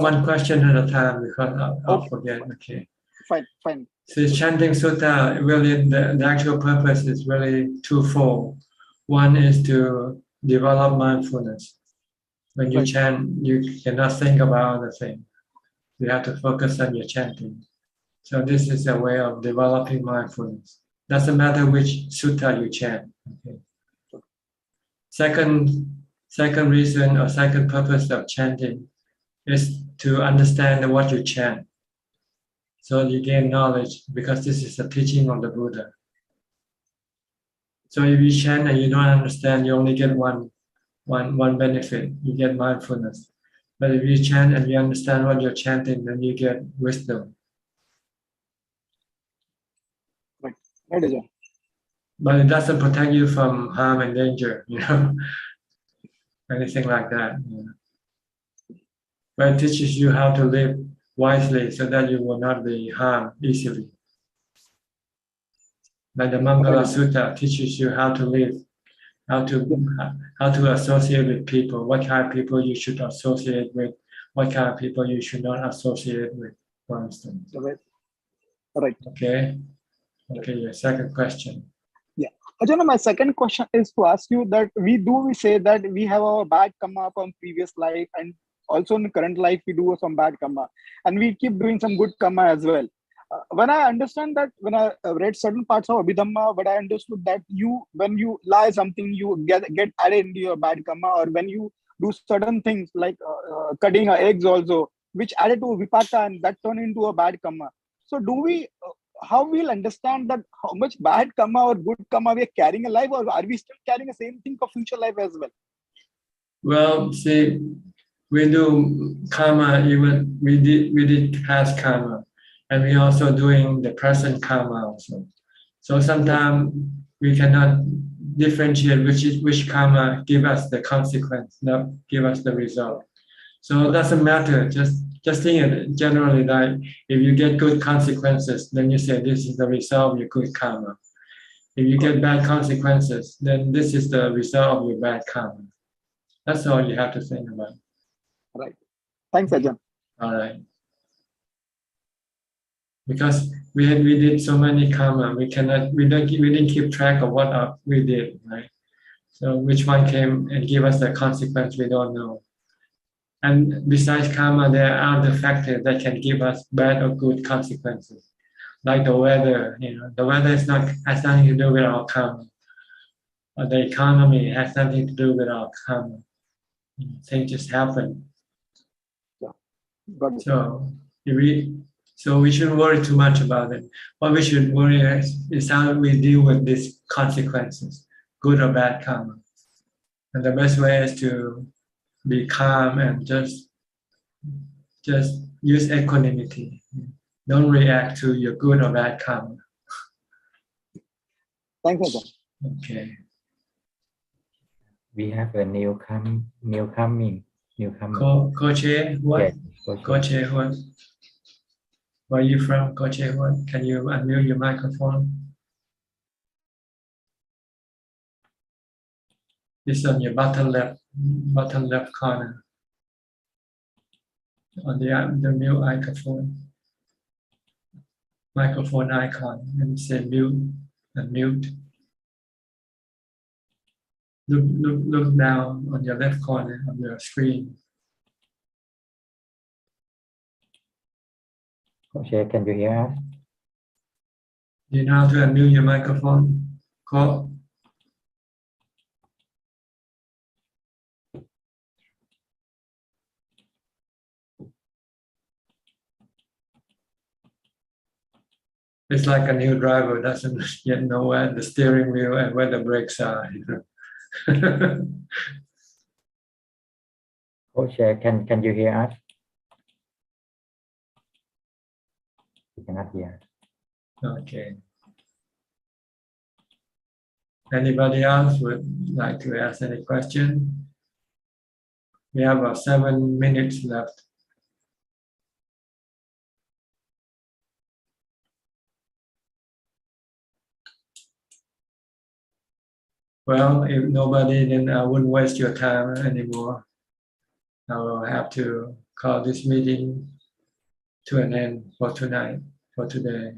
one question at a time because I'll forget. Okay. Fine. So chanting sutta, really the actual purpose is really twofold. One is to develop mindfulness. When you chant, you cannot think about other things. You have to focus on your chanting. So this is a way of developing mindfulness. Doesn't matter which sutta you chant. Okay. Second reason or second purpose of chanting is to understand what you chant. So you gain knowledge because this is the teaching of the Buddha. So if you chant and you don't understand, you only get one benefit. You get mindfulness. But if you chant and you understand what you're chanting, then you get wisdom. Right. But it doesn't protect you from harm and danger, anything like that. But it teaches you how to live wisely so that you will not be harmed easily. Like the Mangala Sutta teaches you how to live, how to associate with people, what kind of people you should associate with, what kind of people you should not associate with, for instance. Right. Okay, your second question. Yeah. Ajahn, my second question is to ask you that we say that we have our bad karma from previous life and also in the current life we do some bad karma and we keep doing some good karma as well. When I understand that, when I read certain parts of Abhidhamma, but I understood that when you lie something, you get added into your bad karma, or when you do certain things like cutting eggs also, which added to vipaka and that turn into a bad karma. So do we, how we'll understand that how much bad karma or good karma we are carrying alive, or are we still carrying the same thing for future life as well? Well, see, we do karma, even we did past karma. And we also doing the present karma also. So sometimes we cannot differentiate which karma give us the consequence, not give us the result. So it doesn't matter. Just think it generally like if you get good consequences, then you say this is the result of your good karma. If you get bad consequences, then this is the result of your bad karma. That's all you have to think about. Right. Thanks, Ajahn. All right. Because we did so many karma, we didn't keep track of what we did, right? So which one came and give us the consequence, we don't know. And besides karma, there are other factors that can give us bad or good consequences, like the weather. The weather has nothing to do with our karma. Or the economy has nothing to do with our karma. Things just happen. Got it. So we shouldn't worry too much about it. What we should worry is how we deal with these consequences, good or bad karma. And the best way is to be calm and just use equanimity. Don't react to your good or bad karma. Thanks, Ajahn. Okay. We have a newcoming. Koche, what? Yes, Koche, what? Where are you from, Koche, what? Can you unmute your microphone? It's on your bottom left corner. On the mute microphone icon, and say mute and mute. Look down on your left corner of your screen. Coach, can you hear us? Do you know how to unmute your microphone? Call. It's like a new driver doesn't yet know where the steering wheel and where the brakes are. Coach, can you hear us? You cannot hear. Okay. Anybody else would like to ask any question? We have about 7 minutes left. Well, if nobody, then I wouldn't waste your time anymore. I will have to call this meeting to an end for tonight, for today.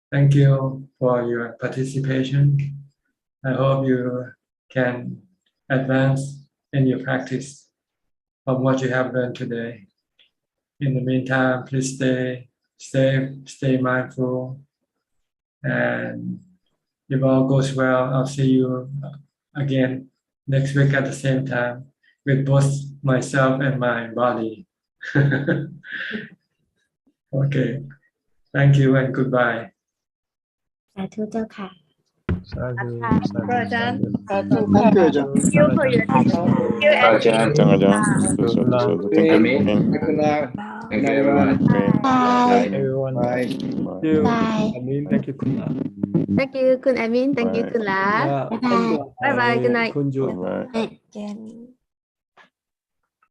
Thank you for your participation. I hope you can advance in your practice of what you have learned today. In the meantime, please stay mindful, and if all goes well, I'll see you again next week at the same time with both myself and my body. Okay. Thank you and goodbye. สาธุเจ้าค่ะ Ajahn. Thank you, Ajahn. Thank you for your teaching. Thank you, Ajahn, thank you. Thank you, everyone. Bye. Everyone. Bye. Thank you. Bye. Admin, thank you, Kun La. Thank you, Kun Admin. Thank you, Kun La. Yeah. Bye bye. Good night. Kunju. Bye. Again.